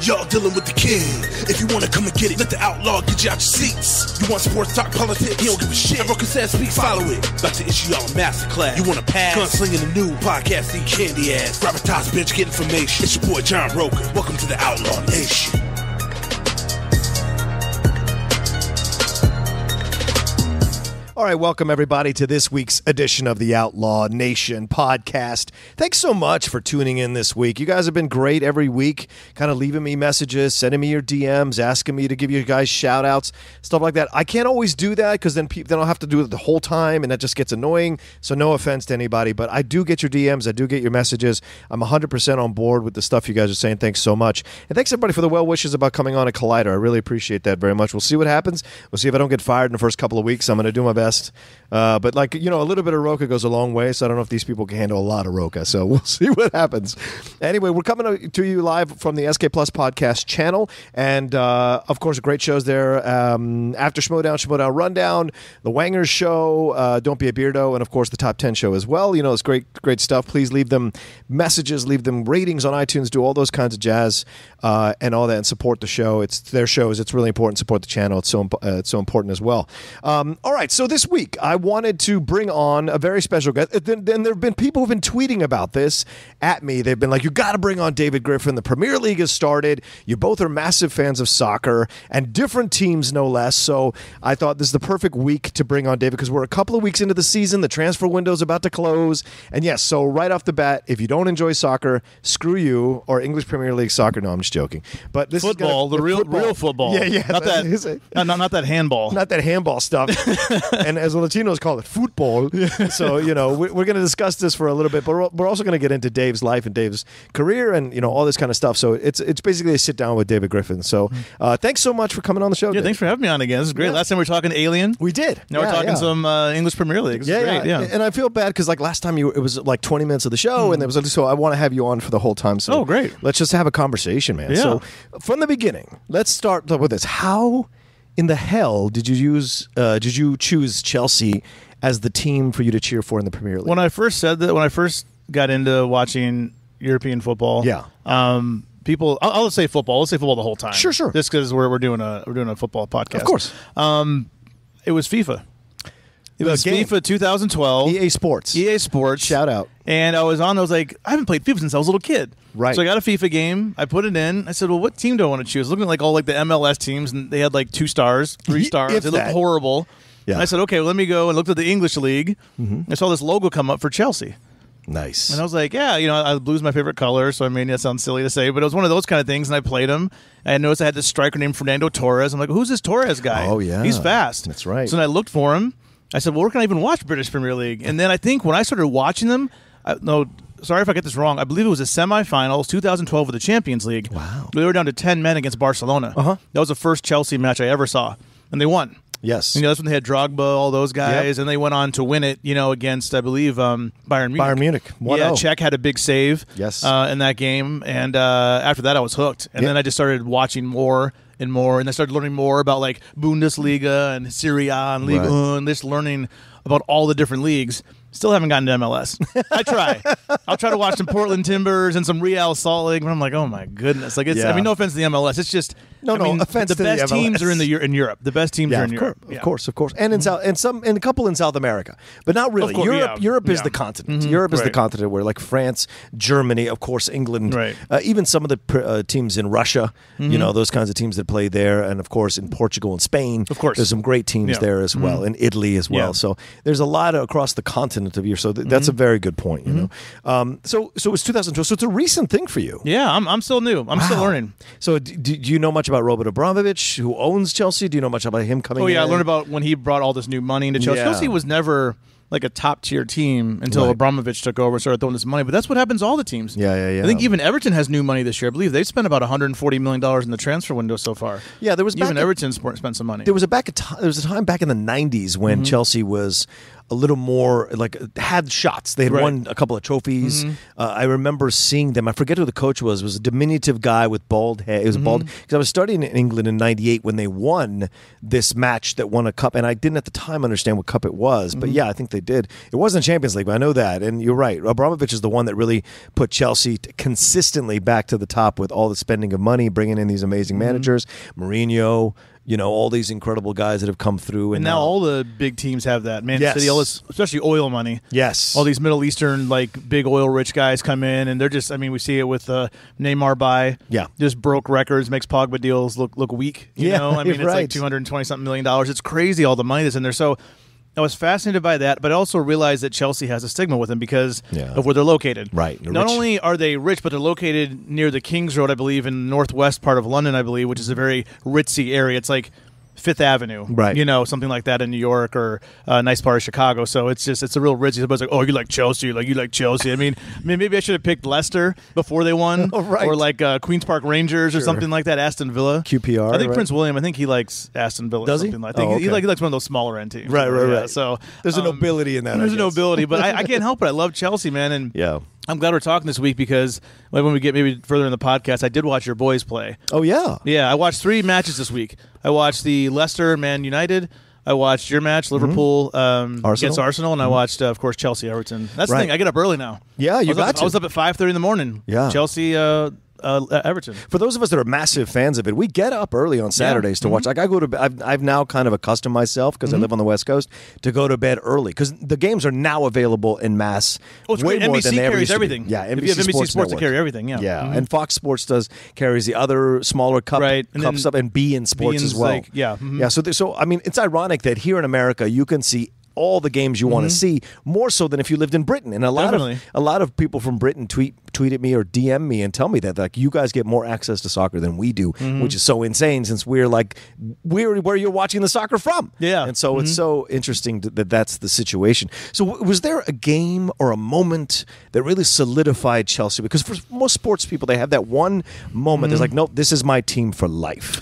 Y'all dealing with the king. If you wanna come and get it, let the outlaw get you out your seats. You want sports talk, politics? He don't give a shit. And Rocha says speak, follow it. About to issue y'all a masterclass. You wanna pass? Gunslinging the new podcast, eat candy ass. Gravitas bitch, get information. It's your boy John Rocha. Welcome to the Outlaw Nation. All right, welcome everybody to this week's edition of the Outlaw Nation podcast. Thanks so much for tuning in this week. You guys have been great every week, kind of leaving me messages, sending me your DMs, asking me to give you guys shout outs, stuff like that. I can't always do that because then I'll have to do it the whole time and that just gets annoying. So no offense to anybody, but I do get your DMs. I do get your messages. I'm 100% on board with the stuff you guys are saying. Thanks so much. And thanks everybody for the well wishes about coming on a Collider. I really appreciate that very much. We'll see what happens. We'll see if I don't get fired in the first couple of weeks. I'm going to do my best. But a little bit of Rocha goes a long way, so I don't know if these people can handle a lot of Rocha, so we'll see what happens. Anyway, we're coming to you live from the SK Plus podcast channel, and of course, great shows there. After Schmodown Rundown, The Wangers Show, Don't Be a Beardo, and of course, the Top 10 Show as well. It's great stuff. Please leave them messages, leave them ratings on iTunes, do all those kinds of jazz and all that, and support the show. It's their shows. It's really important. Support the channel. It's so important as well. All right, so this week, I wanted to bring on a very special guest. And there have been people who've been tweeting about this at me. They've been like, you got to bring on David Griffin. The Premier League has started. You both are massive fans of soccer and different teams, no less. So I thought this is the perfect week to bring on David because we're a couple of weeks into the season. The transfer window is about to close. And yes, so right off the bat, if you don't enjoy soccer, screw you, or English Premier League soccer. No, I'm just joking. But this football, is real football. Yeah. Not that handball. Not that handball stuff. And as the Latinos call it, football. So, we're going to discuss this for a little bit, but we're also going to get into Dave's life and Dave's career and, all this kind of stuff. So it's basically a sit down with David Griffin. So thanks so much for coming on the show. Yeah, Dave. Thanks for having me on again. This is great. Yeah. Last time we were talking Alien. We did. Now we're talking some English Premier League. This is great. Yeah. And I feel bad because last time it was 20 minutes of the show and so I want to have you on for the whole time. So great. Let's just have a conversation, man. Yeah. So from the beginning, let's start with this. How in the hell did you choose Chelsea as the team for you to cheer for in the Premier League? When I first got into watching European football, people, I'll say football. Let's say football the whole time. Sure. Just because we're doing a football podcast. Of course. It was FIFA. It was FIFA 2012. EA Sports. Shout out. And I was like, I haven't played FIFA since I was a little kid. Right. So I got a FIFA game. I put it in. I said, well, what team do I want to choose? Looking at all the MLS teams, and they had 2 stars, 3 stars. They looked horrible. Yeah. And I said, okay, well, let me go and looked at the English league. Mm-hmm. I saw this logo come up for Chelsea. Nice. And I was like, blue's my favorite color, so I mean, that sounds silly to say, but it was one of those kind of things, and I played him. And I noticed I had this striker named Fernando Torres. I'm like, who's this Torres guy? Oh, yeah. He's fast. That's right. So then I looked for him. I said, well, where can I even watch British Premier League? And then I think when I started watching them, sorry if I get this wrong, I believe it was the semifinals, 2012 of the Champions League. Wow. They were down to 10 men against Barcelona. Uh-huh. That was the first Chelsea match I ever saw, and they won. Yes. That's when they had Drogba, all those guys, and they went on to win it, against, I believe, Bayern Munich. Bayern Munich. 1-0. Yeah, Czech had a big save in that game, and after that I was hooked. And then I just started watching more and more, and I started learning more about Bundesliga and Serie A and Liga 1, and just learning about all the different leagues. Still haven't gotten to MLS. I try. I'll try to watch some Portland Timbers and some Real Salt Lake, but I'm like, oh my goodness! I mean, no offense to the MLS. It's just offense the to best the MLS. teams are in Europe. The best teams are in Europe. Of course, and in South, and a couple in South America, but not really. Europe is the continent. Mm-hmm. Europe is the continent where France, Germany, of course, England, even some of the teams in Russia. Mm-hmm. Those kinds of teams that play there, and of course in Portugal and Spain. Of course, there's some great teams there as well, in Italy as well. So there's a lot across the continent of Europe. So that's a very good point. So it's 2012. So it's a recent thing for you. Yeah, I'm still new. I'm still learning. So do you know much about Robert Abramovich, who owns Chelsea? Do you know much about him coming in? Oh, yeah, I learned about when he brought all this new money into Chelsea. Chelsea was never a top-tier team until Abramovich took over and started throwing this money. But that's what happens to all the teams. Yeah. I think even Everton has new money this year. I believe they've spent about $140 million in the transfer window so far. Yeah, Everton spent some money. There was a time back in the 90s when Chelsea was a little more had shots. They had won a couple of trophies. I remember seeing them. I forget who the coach was. It was a diminutive guy with bald hair. It was bald because I was studying in England in '98 when they won this match that won a cup, and I didn't at the time understand what cup it was. But yeah, I think they did. It wasn't Champions League, but I know that. And you're right. Abramovich is the one that really put Chelsea consistently back to the top with all the spending of money, bringing in these amazing managers, Mourinho, all these incredible guys that have come through. And now all the big teams have that. Man City, all this, especially oil money. Yes. All these Middle Eastern, big oil-rich guys come in, and they're just, we see it with Neymar buy. Yeah. Just broke records, makes Pogba deals look weak. You know? It's right. like $220-something million. It's crazy all the money that's in there. So I was fascinated by that, but I also realized that Chelsea has a stigma with them because of where they're located. Right. Not only are they rich, but they're located near the King's Road, I believe, in the northwest part of London, I believe, which is a very ritzy area. It's like Fifth Avenue, right? Something like that in New York or a nice part of Chicago. So it's a real ritzy. Everybody's like, oh, you like Chelsea? You like Chelsea? I mean, maybe I should have picked Leicester before they won, right. Or Queens Park Rangers or something like that. Aston Villa, QPR. I think Prince William. I think he likes Aston Villa. Does he? I think he likes one of those smaller end teams. Right. So there's a nobility in that. There's a nobility, but I can't help it. I love Chelsea, man, and I'm glad we're talking this week because when we get maybe further in the podcast, I did watch your boys play. Oh, yeah? Yeah, I watched 3 matches this week. I watched the Leicester Man United. I watched your match, Liverpool against Arsenal, and I watched, of course, Chelsea Everton. That's the thing. I get up early now. Yeah, I was up at 5:30 in the morning. Yeah. Chelsea Everton. For those of us that are massive fans of it, we get up early on Saturdays to watch. Like I go to bed, I've now kind of accustomed myself because I live on the West Coast to go to bed early because the games are now available in mass. Way more than they ever used to be. everything. Yeah, NBC Sports Network. to carry everything. Yeah, and Fox Sports carries the other smaller cups up, and beIN Sports as well. Yeah. So I mean, it's ironic that here in America you can see all the games you want to see, more so than if you lived in Britain. And a lot of people from Britain tweet at me or DM me and tell me that you guys get more access to soccer than we do, which is so insane since we're where you're watching the soccer from. Yeah. And so it's so interesting that that's the situation. So was there a game or a moment that really solidified Chelsea? Because for most sports people, they have that one moment that's like, nope, this is my team for life.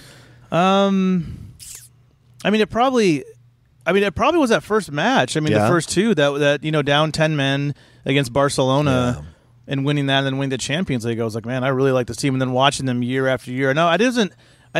It probably was that first match. The first 2 that down 10 men against Barcelona and winning that and then winning the Champions League. I was like, man, I really like this team. And then watching them year after year. No, I didn't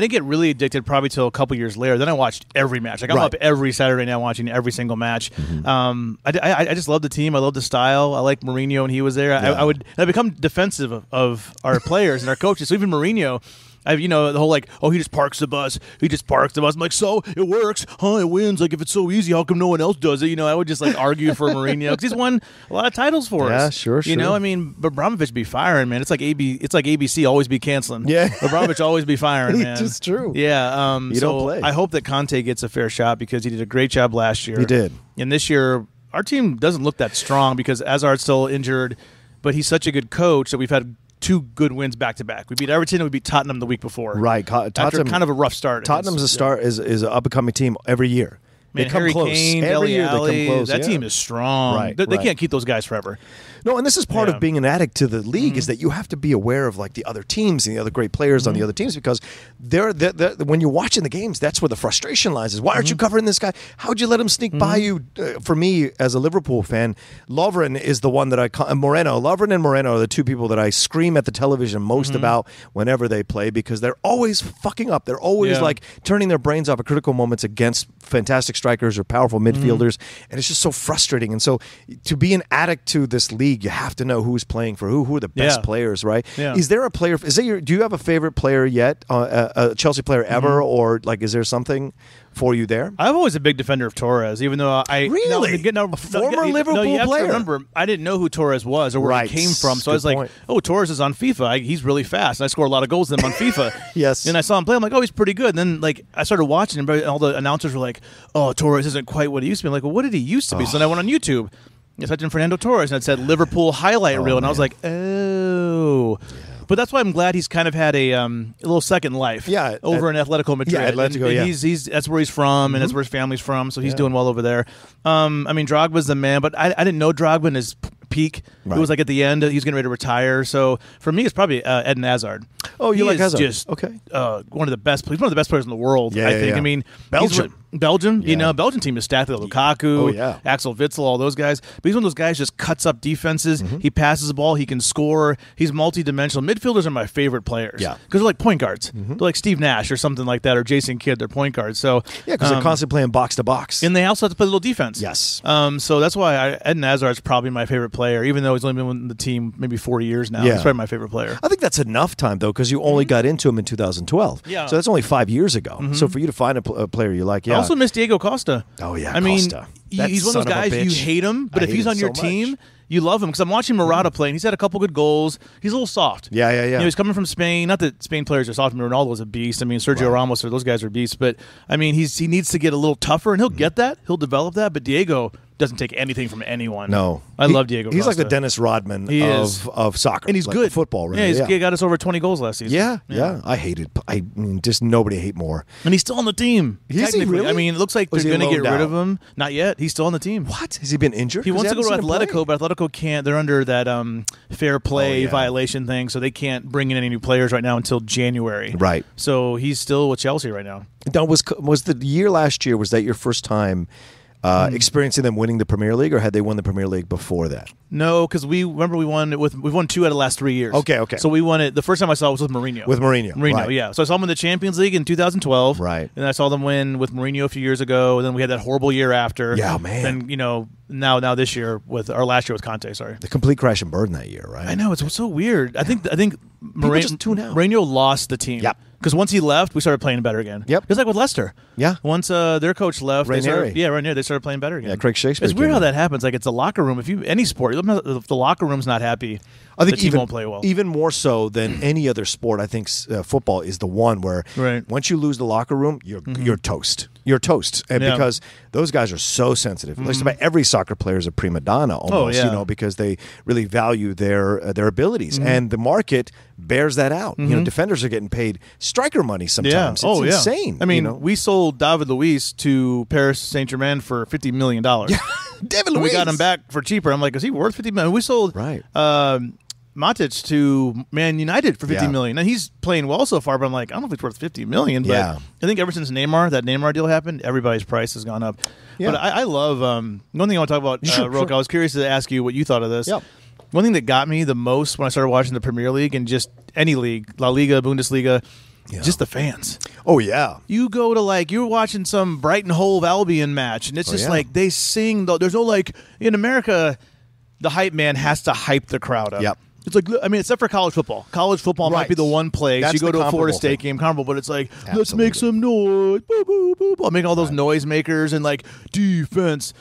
get really addicted probably till a couple years later. Then I watched every match. I'm up every Saturday now watching every single match. I just love the team. I love the style. I like Mourinho when he was there. I become defensive of our players and our coaches. So even Mourinho, the whole he just parks the bus. He just parks the bus. I'm like, so it works, huh? It wins. Like if it's so easy, how come no one else does it? I would just argue for Mourinho because he's won a lot of titles for us. Yeah, sure. But Abramovich be firing, man. It's like ABC always be canceling. Yeah, Abramovich always be firing, man. It's true. Yeah. You don't play. I hope that Conte gets a fair shot because he did a great job last year. He did. And this year, our team doesn't look that strong because Hazard's still injured, but he's such a good coach that we've had 2 good wins back to back. We beat Everton and we beat Tottenham the week before. Right. After kind of a rough start. Tottenham's is an up-and-coming team every year. Man, they come Harry close. Kane, Every year Alli, they come close. That team is strong. Right, They can't keep those guys forever. No, and this is part of being an addict to the league is that you have to be aware of the other teams and the other great players on the other teams because they're when you're watching the games, that's where the frustration lies. Is why aren't you covering this guy? How'd you let him sneak by you? For me, as a Liverpool fan, Lovren is the one that Lovren and Moreno are the 2 people that I scream at the television most about whenever they play because they're always fucking up. They're always turning their brains off at critical moments against fantastic strikers or powerful midfielders, and it's just so frustrating. And so to be an addict to this league, you have to know who's playing for who are the best players, right? Yeah. Is there a player? Do you have a favorite player yet? A Chelsea player ever, or is there something for you there? I'm always a big defender of Torres, even though I a former Liverpool you have player. To remember, I didn't know who Torres was or where he came from, so I was like, "Oh, Torres is on FIFA. He's really fast. And I score a lot of goals with him on FIFA." Yes. And I saw him play. I'm like, "Oh, he's pretty good." And then I started watching him, and all the announcers were like, "Oh, Torres isn't quite what he used to be." I'm like, "Well, what did he used to be?" So then I went on YouTube. I typed in Fernando Torres, and it said Liverpool highlight reel, and I was like, "Oh." Yeah. But that's why I'm glad he's kind of had a little second life over in Atletico Madrid. Yeah, Atletico, and that's where he's from, and that's where his family's from, so he's doing well over there. Drogba's the man, but I didn't know Drogba in his peak. Right. It was at the end, he's getting ready to retire. So for me, it's probably Eden Hazard. Oh, you like Hazard? Just one of the best. He's one of the best players in the world. I think. Belgium. Belgium, Belgian team is stacked with Lukaku, Axel Witsel, all those guys. But he's one of those guys just cuts up defenses. He passes the ball. He can score. He's multi-dimensional. Midfielders are my favorite players. Yeah. Because they're like point guards. They're like Steve Nash or something like that, or Jason Kidd. They're point guards. So yeah, because they're constantly playing box to box. And they also have to play a little defense. Yes. So that's why Eden Hazard's probably my favorite player, even though he's only been with the team maybe 40 years now. Yeah. He's probably my favorite player. I think that's enough time, though, because you only got into him in 2012. Yeah. So that's only 5 years ago. So for you to find a player you like, I also miss Diego Costa. Oh, yeah, I mean, Costa. He's one of those guys, you hate him, but if he's on your team, you love him. Because I'm watching Morata play, and he's had a couple good goals. He's a little soft. Yeah. He's coming from Spain. Not that Spain players are soft. I mean, Ronaldo's a beast. I mean, Sergio Ramos, those guys are beasts. But, I mean, he needs to get a little tougher, and he'll get that. He'll develop that. But Diego doesn't take anything from anyone. No. I love Diego Costa. He's like the Dennis Rodman of soccer. And he's like good. Football, really. Yeah, he got us over 20 goals last season. Yeah. I hated I mean, just nobody hate more. And he's still on the team. Is he really? I mean, it looks like they're going to get rid of him. Not yet. He's still on the team. What? Has he been injured? He wants to go to Atletico, but Atletico can't. They're under that fair play violation thing, so they can't bring in any new players right now until January. Right. So he's still with Chelsea right now. Now, was the year last year, was that your first time experiencing them winning the Premier League, or had they won the Premier League before that? No, because we've won 2 out of the last 3 years. Okay. So we won it. The first time I saw it was with Mourinho. Right. Yeah. So I saw them in the Champions League in 2012. Right. And I saw them win with Mourinho a few years ago. And then we had that horrible year after. Yeah, man. Then now this year last year with Conte. Sorry. The complete crash and burn that year, right? I know, it's so weird. I think just tune out. Mourinho lost the team. Yep. Because once he left, we started playing better again. Yep. It's like with Leicester. Yeah. Once their coach left, Ranieri. they started playing better again. Yeah, Craig Shakespeare. It's weird how that happens. Like, it's a locker room. If any sport, if the locker room's not happy, I think the team won't play well. Even more so than any other sport, I think football is the one where once you lose the locker room, you're toast. You're toast. And because those guys are so sensitive. Just about every soccer player is a prima donna almost, because they really value their abilities. And the market bears that out. Defenders are getting paid striker money sometimes. It's insane. I mean, we sold David Luiz to Paris Saint-Germain for $50 million. David Luiz. We got him back for cheaper. I'm like, is he worth $50 million? We sold Matic to Man United for $50 million. And he's playing well so far, but I'm like, I don't know if he's worth $50 million. But I think ever since that Neymar deal happened, everybody's price has gone up. Yeah. But I love one thing I want to talk about, Rocha. I was curious to ask you what you thought of this. Yep. One thing that got me the most when I started watching the Premier League and just any league, La Liga, Bundesliga, just the fans. Oh, yeah. You go to you're watching some Brighton Hove Albion match, and it's just like they sing. There's no in America, the hype man has to hype the crowd up. Yep. It's except for college football. College football might be the one place. That's you go to a Florida State game, comparable, but it's let's make some noise. Boo, boo, boo, boo. I'm making all those noise makers and defense.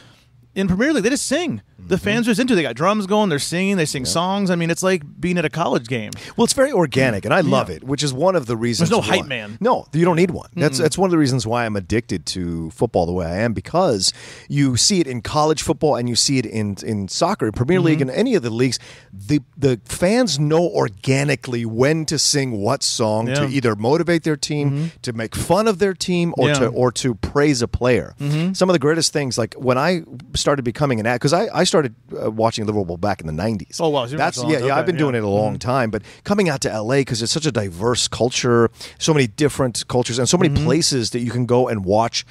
In Premier League, they just sing. The fans are just into it. They got drums going. They're singing. They sing songs. I mean, it's like being at a college game. Well, it's very organic, and I love it, which is one of the reasons. There's no hype man. No, you don't need one. That's one of the reasons why I'm addicted to football the way I am, because you see it in college football and you see it in soccer, in Premier League, and any of the leagues. The fans know organically when to sing what song to either motivate their team, to make fun of their team, or to praise a player. Some of the greatest things, like when I started becoming an ad, because I started watching Liverpool back in the 90s. Oh, wow. I've been doing it a long time, but coming out to LA, because it's such a diverse culture, so many different cultures, and so many places that you can go and watch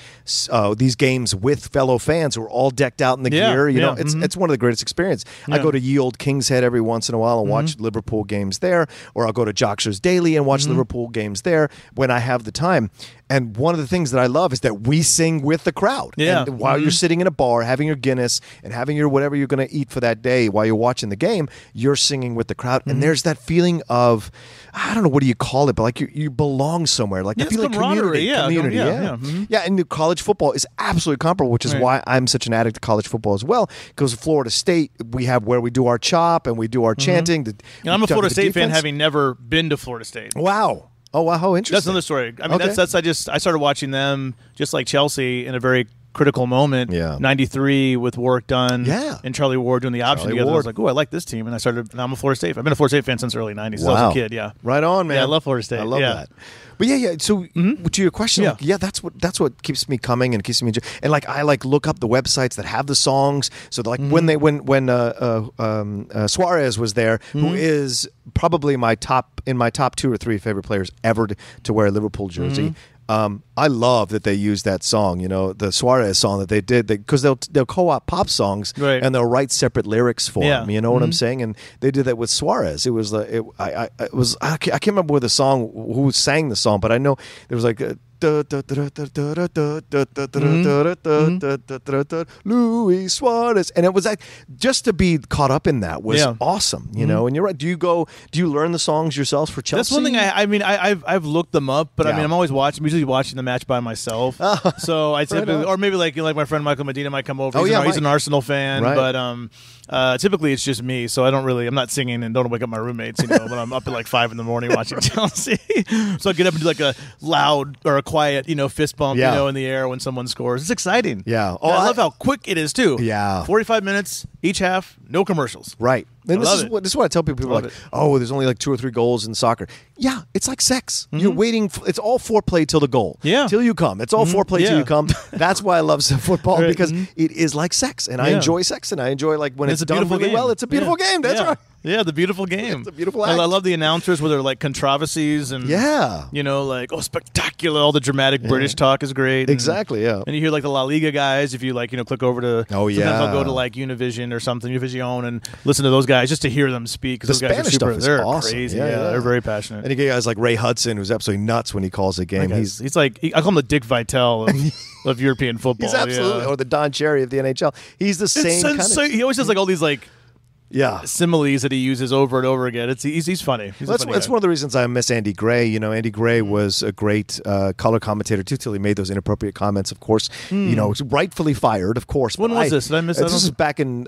these games with fellow fans who are all decked out in the gear. It's one of the greatest experiences. I go to Ye Old King's Head every once in a while and watch Liverpool games there, or I'll go to Joxer's Daily and watch Liverpool games there when I have the time. And one of the things that I love is that we sing with the crowd. Yeah. And while you're sitting in a bar, having your Guinness and having your whatever you're going to eat for that day while you're watching the game, you're singing with the crowd. And there's that feeling of, I don't know, what do you call it, but you belong somewhere. Like the feeling of community. Yeah, and college football is absolutely comparable, which is why I'm such an addict to college football as well. Because Florida State, we have where we do our chop and we do our chanting. And I'm a Florida State fan, having never been to Florida State. Wow. Oh, wow, how interesting. That's another story. I mean, I started watching them just like Chelsea in a very critical moment. 93 with Warwick Dunn and Charlie Ward doing the option together. I was like, I like this team. And I'm a Florida State fan. I've been a Florida State fan since the early 90s. Wow. I was a kid, Right on, man. Yeah, I love Florida State. I love that. But so to your question, that's what keeps me coming and keeps me and I look up the websites that have the songs. So when Suarez was there, who is probably in my top 2 or 3 favorite players ever to wear a Liverpool jersey. I love that they use that song, the Suarez song that they did, because they'll co-op pop songs and they'll write separate lyrics for them. You know what I'm saying? And they did that with Suarez. It was I can't remember who sang the song, but I know there was like Luis Suarez, and it was like just to be caught up in that was awesome, And you're right. Do you learn the songs yourselves for Chelsea? That's one thing. I've looked them up, but I'm always watching. I'm usually watching the match by myself. So I typically, or maybe like my friend Michael Medina might come over. He's an Arsenal fan, but typically it's just me. So I'm not singing and don't wake up my roommates. When I'm up at like 5 a.m. watching Chelsea. So I get up and do like a loud or a quiet, fist bump, in the air when someone scores. It's exciting. Yeah. Oh, I love how quick it is too. Yeah. 45 minutes each half, no commercials. Right. And this is what I tell people. People are like, there's only like 2 or 3 goals in soccer. Yeah, it's like sex. You're waiting. It's all foreplay till the goal. Yeah. Till you come. It's all foreplay till you come. That's why I love football, because it is like sex, and I enjoy sex, and I enjoy like when it's done really well. It's a beautiful game. That's right. Yeah, the beautiful game. It's a beautiful act. I love the announcers where they're like controversies and like spectacular. All the dramatic British talk is great. Exactly. And you hear like the La Liga guys. If you click over to sometimes I'll go to like Univision or something, Univision, and listen to those guys just to hear them speak. The Spanish stuff is awesome. Crazy. Yeah, they're very passionate. And you get guys like Ray Hudson, who's absolutely nuts when he calls a game. He's like I call him the Dick Vitale of European football. He's absolutely or the Don Cherry of the NHL. He's the same kind of. He always has like all these like. Similes that he uses over and over again. He's funny. That's one of the reasons I miss Andy Gray. Andy Gray was a great color commentator too, till he made those inappropriate comments. Of course, rightfully fired. Of course. When was this? Did I miss that? This is back in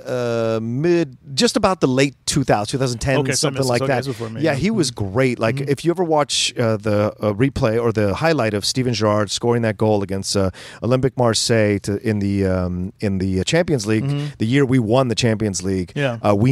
just about the late 2010, something like that. Yeah, he was great. Like if you ever watch the replay or the highlight of Steven Gerrard scoring that goal against Olympique Marseille in the Champions League, the year we won the Champions League,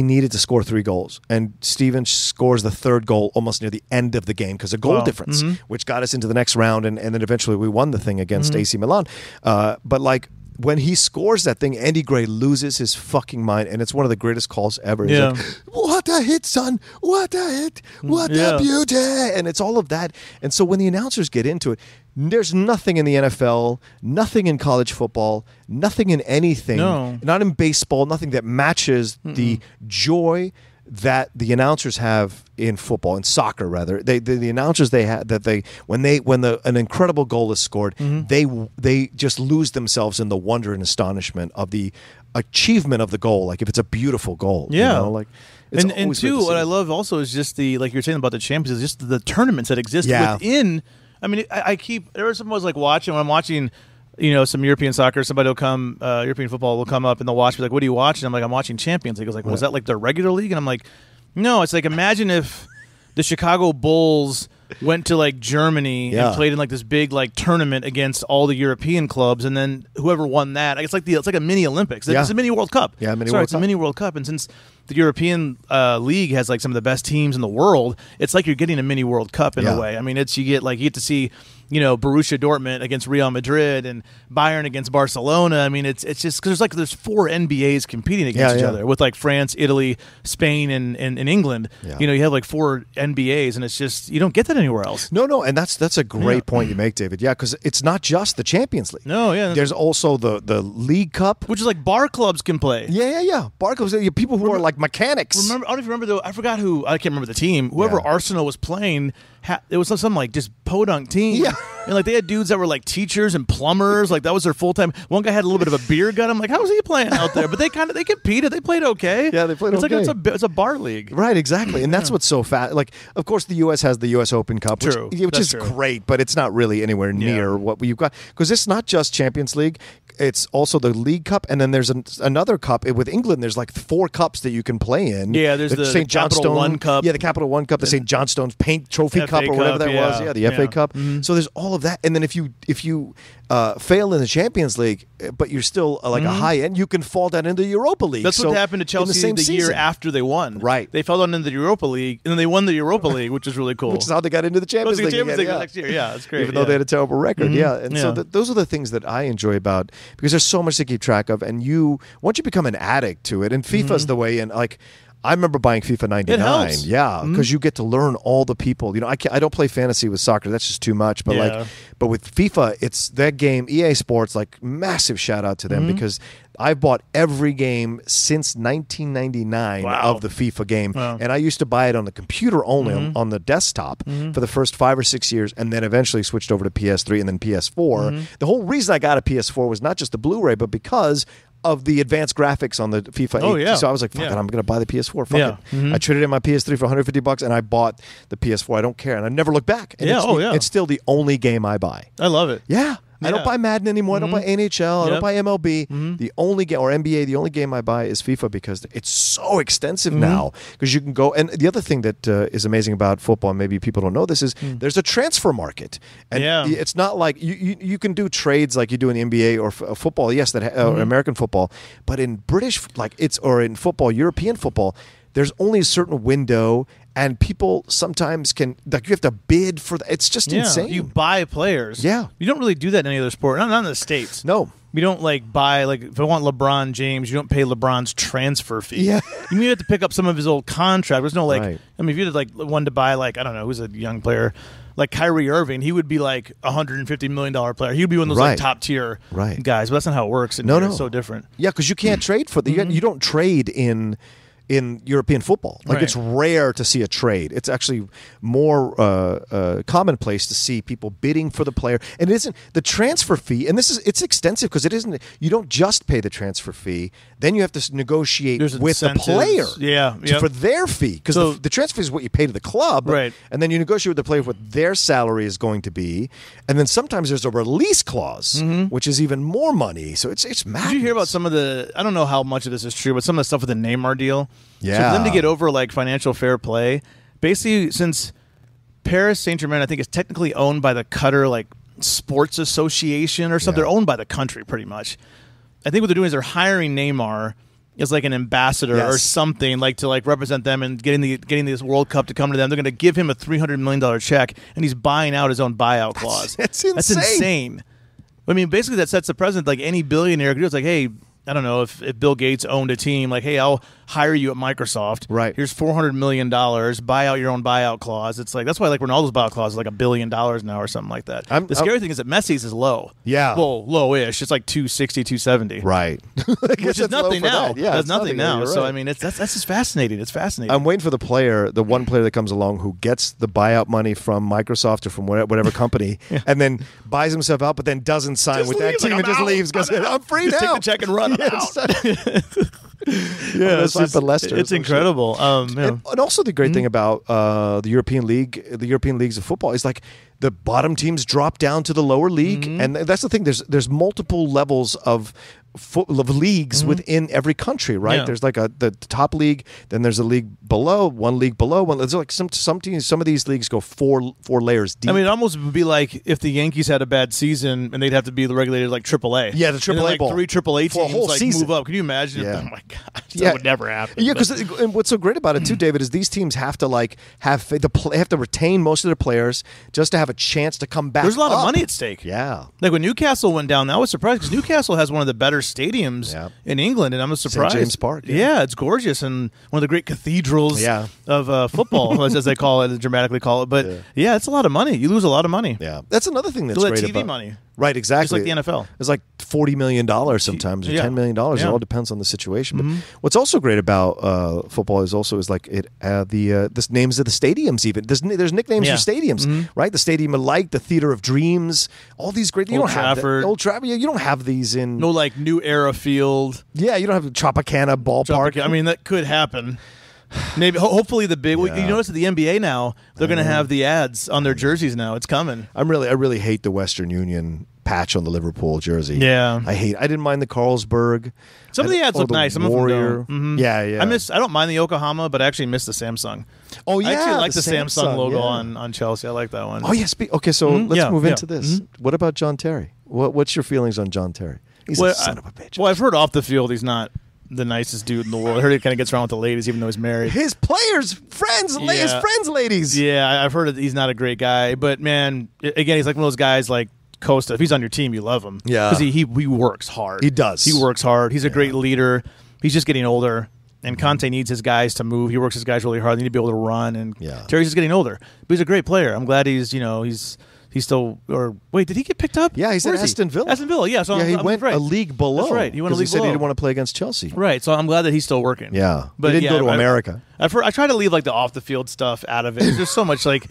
we needed to score 3 goals, and Steven scores the 3rd goal almost near the end of the game because of goal difference, which got us into the next round, and then eventually we won the thing against AC Milan. But like when he scores that thing, Andy Gray loses his fucking mind, and it's one of the greatest calls ever. He's like, what a hit, son! What a hit! What a beauty! And it's all of that. And so when the announcers get into it, there's nothing in the NFL, nothing in college football, nothing in anything, not in baseball, nothing that matches the joy that the announcers have in football, in soccer rather. The announcers when an incredible goal is scored, they just lose themselves in the wonder and astonishment of the achievement of the goal. Like if it's a beautiful goal, It's and two, what I love also is just like you're saying about the Champions, is just the tournaments that exist within. I mean, there was someone was like watching when I'm watching, some European soccer. Somebody will come, European football will come up and they'll watch me like, "What are you watching?" I'm like, "I'm watching Champions League." I was like, "Well, is that like their regular league?" And I'm like, "No, it's like imagine if the Chicago Bulls went to like Germany and played in like this big like tournament against all the European clubs, and then whoever won that, it's like a mini Olympics. It's a mini World Cup. Yeah, it's a mini World Cup, and since the European League has like some of the best teams in the world, it's like you're getting a mini World Cup in a way. I mean, you get to see Borussia Dortmund against Real Madrid and Bayern against Barcelona. I mean, it's just because there's 4 NBAs competing against each other with like France, Italy, Spain, and England. Yeah. You have like 4 NBAs, and it's just you don't get that anywhere else. No, and that's a great point you make, David. Yeah, because it's not just the Champions League. No, there's also the League Cup, which is like bar clubs can play. Yeah. Bar clubs. People who are like mechanics. I don't know if you remember though. I forgot who. I can't remember the team. Whoever Arsenal was playing. It was some like just podunk team. Yeah. And like they had dudes that were like teachers and plumbers. Like that was their full time. One guy had a little bit of a beer gut. I'm like, how was he playing out there? But they competed. They played okay. Yeah, they played okay. It's a bar league. Right, exactly. And that's what's so fast. Like, of course, the U.S. has the U.S. Open Cup, which is great, but it's not really anywhere near what you've got. Because it's not just Champions League. It's also the League Cup, and then there's another cup with England. There's like 4 cups that you can play in. Yeah, there's the St. Capital One Cup. Yeah, the Capital One Cup, the St. Johnstone's Paint Trophy Cup, or whatever that was. Yeah, the FA Cup. Mm-hmm. So there's all of that, and then if you fail in the Champions League, but you're still like a high end, you can fall down into the Europa League. That's what happened to Chelsea the year after they won. Right, they fell down into the Europa League, and then they won the Europa League, which is really cool. Which is how they got into the Champions League next year. Yeah, that's great. Even though they had a terrible record. Yeah, and so those are the things that I enjoy about, because there's so much to keep track of, and once you become an addict to it, and FIFA's the way, and like I remember buying FIFA 99. It helps. Yeah, because you get to learn all the people. You know, I don't play fantasy with soccer. That's just too much. But but with FIFA, it's that game. EA Sports, like massive shout out to them because I've bought every game since 1999 of the FIFA game, and I used to buy it on the computer only on the desktop for the first 5 or 6 years, and then eventually switched over to PS3 and then PS4. The whole reason I got a PS4 was not just the Blu-ray, but because of the advanced graphics on the FIFA 8. So I was like, fuck it, I'm going to buy the PS4. Fuck it. I traded in my PS3 for $150 and I bought the PS4. I don't care. And I never looked back. And it's still the only game I buy. I love it. Yeah. I don't buy Madden anymore. I don't buy NHL. I don't buy MLB. The only game, or NBA, the only game I buy is FIFA because it's so extensive now. Because you can go, and the other thing that is amazing about football, and maybe people don't know this, is there's a transfer market. And it's not like you can do trades like you do in the NBA or football, yes, that or American football, but in British, or in football, European football, there's only a certain window. And people sometimes can, like, you have to bid for that. It's just insane. You buy players. Yeah. You don't really do that in any other sport. Not in the States. No. You don't, buy, if I want LeBron James, you don't pay LeBron's transfer fee. Yeah. You have to pick up some of his old contract. There's no, I mean, if you had, one to buy, I don't know, who's a young player, like Kyrie Irving, he would be, $150 million player. He would be one of those, top-tier guys. But that's not how it works. No. It's so different. Yeah, because you can't trade for the, you don't trade in European football. It's rare to see a trade. It's actually more commonplace to see people bidding for the player. And it isn't the transfer fee, and it's extensive because it isn't, you don't just pay the transfer fee, then you have to negotiate with the player for their fee. Because the transfer fee is what you pay to the club, and then you negotiate with the player what their salary is going to be. And then sometimes there's a release clause, which is even more money. So it's madness. Did you hear about some of the, I don't know how much of this is true, but some of the stuff with the Neymar deal? Yeah. So for them to get over financial fair play, basically since Paris Saint-Germain, I think, is technically owned by the Qatar Sports Association or something. They're owned by the country pretty much. I think what they're doing is they're hiring Neymar as an ambassador or something to represent them and getting this World Cup to come to them. They're going to give him a $300 million check, and he's buying out his own buyout clause. That's insane. That's insane. I mean, basically that sets the precedent. Any billionaire could do. It's hey, I don't know if Bill Gates owned a team, hey, I'll hire you at Microsoft. Right. Here's $400 million. Buy out your own buyout clause. It's that's why Ronaldo's buyout clause is $1 billion now or something like that. The scary thing is that Messi's is low. Yeah. Well, low-ish. It's 260, 270. Right. Which is nothing now. Yeah, that's nothing now. Right. So, I mean, that's just fascinating. It's fascinating. I'm waiting for the one player that comes along who gets the buyout money from Microsoft or from whatever company and then buys himself out, but then doesn't sign with that team and just leaves. Goes, I'm free now. Just take the check and run out. It's incredible. And also the great thing about the European leagues of football is the bottom teams drop down to the lower league, and that's the thing. There's multiple levels of leagues within every country, right? Yeah. There's the top league, then there's a league below, one league below one. There's some teams, some of these leagues go four layers deep. I mean, it almost would be like if the Yankees had a bad season and they'd have to be regulated like AAA. Yeah, the AAA ball. 3 AAA for a whole teams season. Move up. Can you imagine? Yeah. Oh my God, that would never happen. Yeah, because what's so great about it too, David, is these teams have to have to retain most of their players just to have a chance to come back. There's a lot up. of money at stake. Yeah, when Newcastle went down, that was surprised because Newcastle has one of the better stadiums in England, and I'm surprised. St. James Park. Yeah, it's gorgeous and one of the great cathedrals of football, as they call it, dramatically call it. But it's a lot of money. You lose a lot of money. Yeah, that's another thing that's so great TV about money. Right, exactly. Just like the NFL. It's like $40 million sometimes or $10 million. It all depends on the situation. But what's also great about football is the names of the stadiums even. There's nicknames for stadiums, right? The Stadium of Light, the Theater of Dreams, all these great. Old Trafford. Old Trafford. You don't have these in. No, New Era Field. Yeah, you don't have Tropicana Ballpark. I mean, that could happen. Maybe, hopefully, the big. You notice at the NBA now they're going to have the ads on their jerseys now. It's coming. I really hate the Western Union patch on the Liverpool jersey. Yeah, I didn't mind the Carlsberg. Some of the ads look nice. Some of them don't. Mm-hmm. Yeah. I don't mind the Yokohama, but I actually miss the Samsung. Oh yeah, I actually like the Samsung logo on Chelsea. I like that one. Oh yes. Okay, so let's move into this. What about John Terry? What's your feelings on John Terry? He's a son of a bitch. Well, I've heard off the field he's not the nicest dude in the world. I heard he kind of gets around with the ladies, even though he's married. His players, his friends, ladies. Yeah, I've heard that he's not a great guy. But, man, again, he's like one of those guys like Costa. If he's on your team, you love him. Yeah. Because he works hard. He does. He works hard. He's a great leader. He's just getting older. And Conte needs his guys to move. He works his guys really hard. They need to be able to run. And Yeah. Terry's just getting older. But he's a great player. I'm glad he's still – or wait, did he get picked up? Yeah, he's at Where is Aston Villa. Aston Villa, yeah. So Yeah, he I'm went right. a league below. That's right. He went a 'cause league he said below. he didn't want to play against Chelsea. Right. So I'm glad that he's still working. Yeah. But he didn't go to America. I try to leave like the off the field stuff out of it. There's just so much like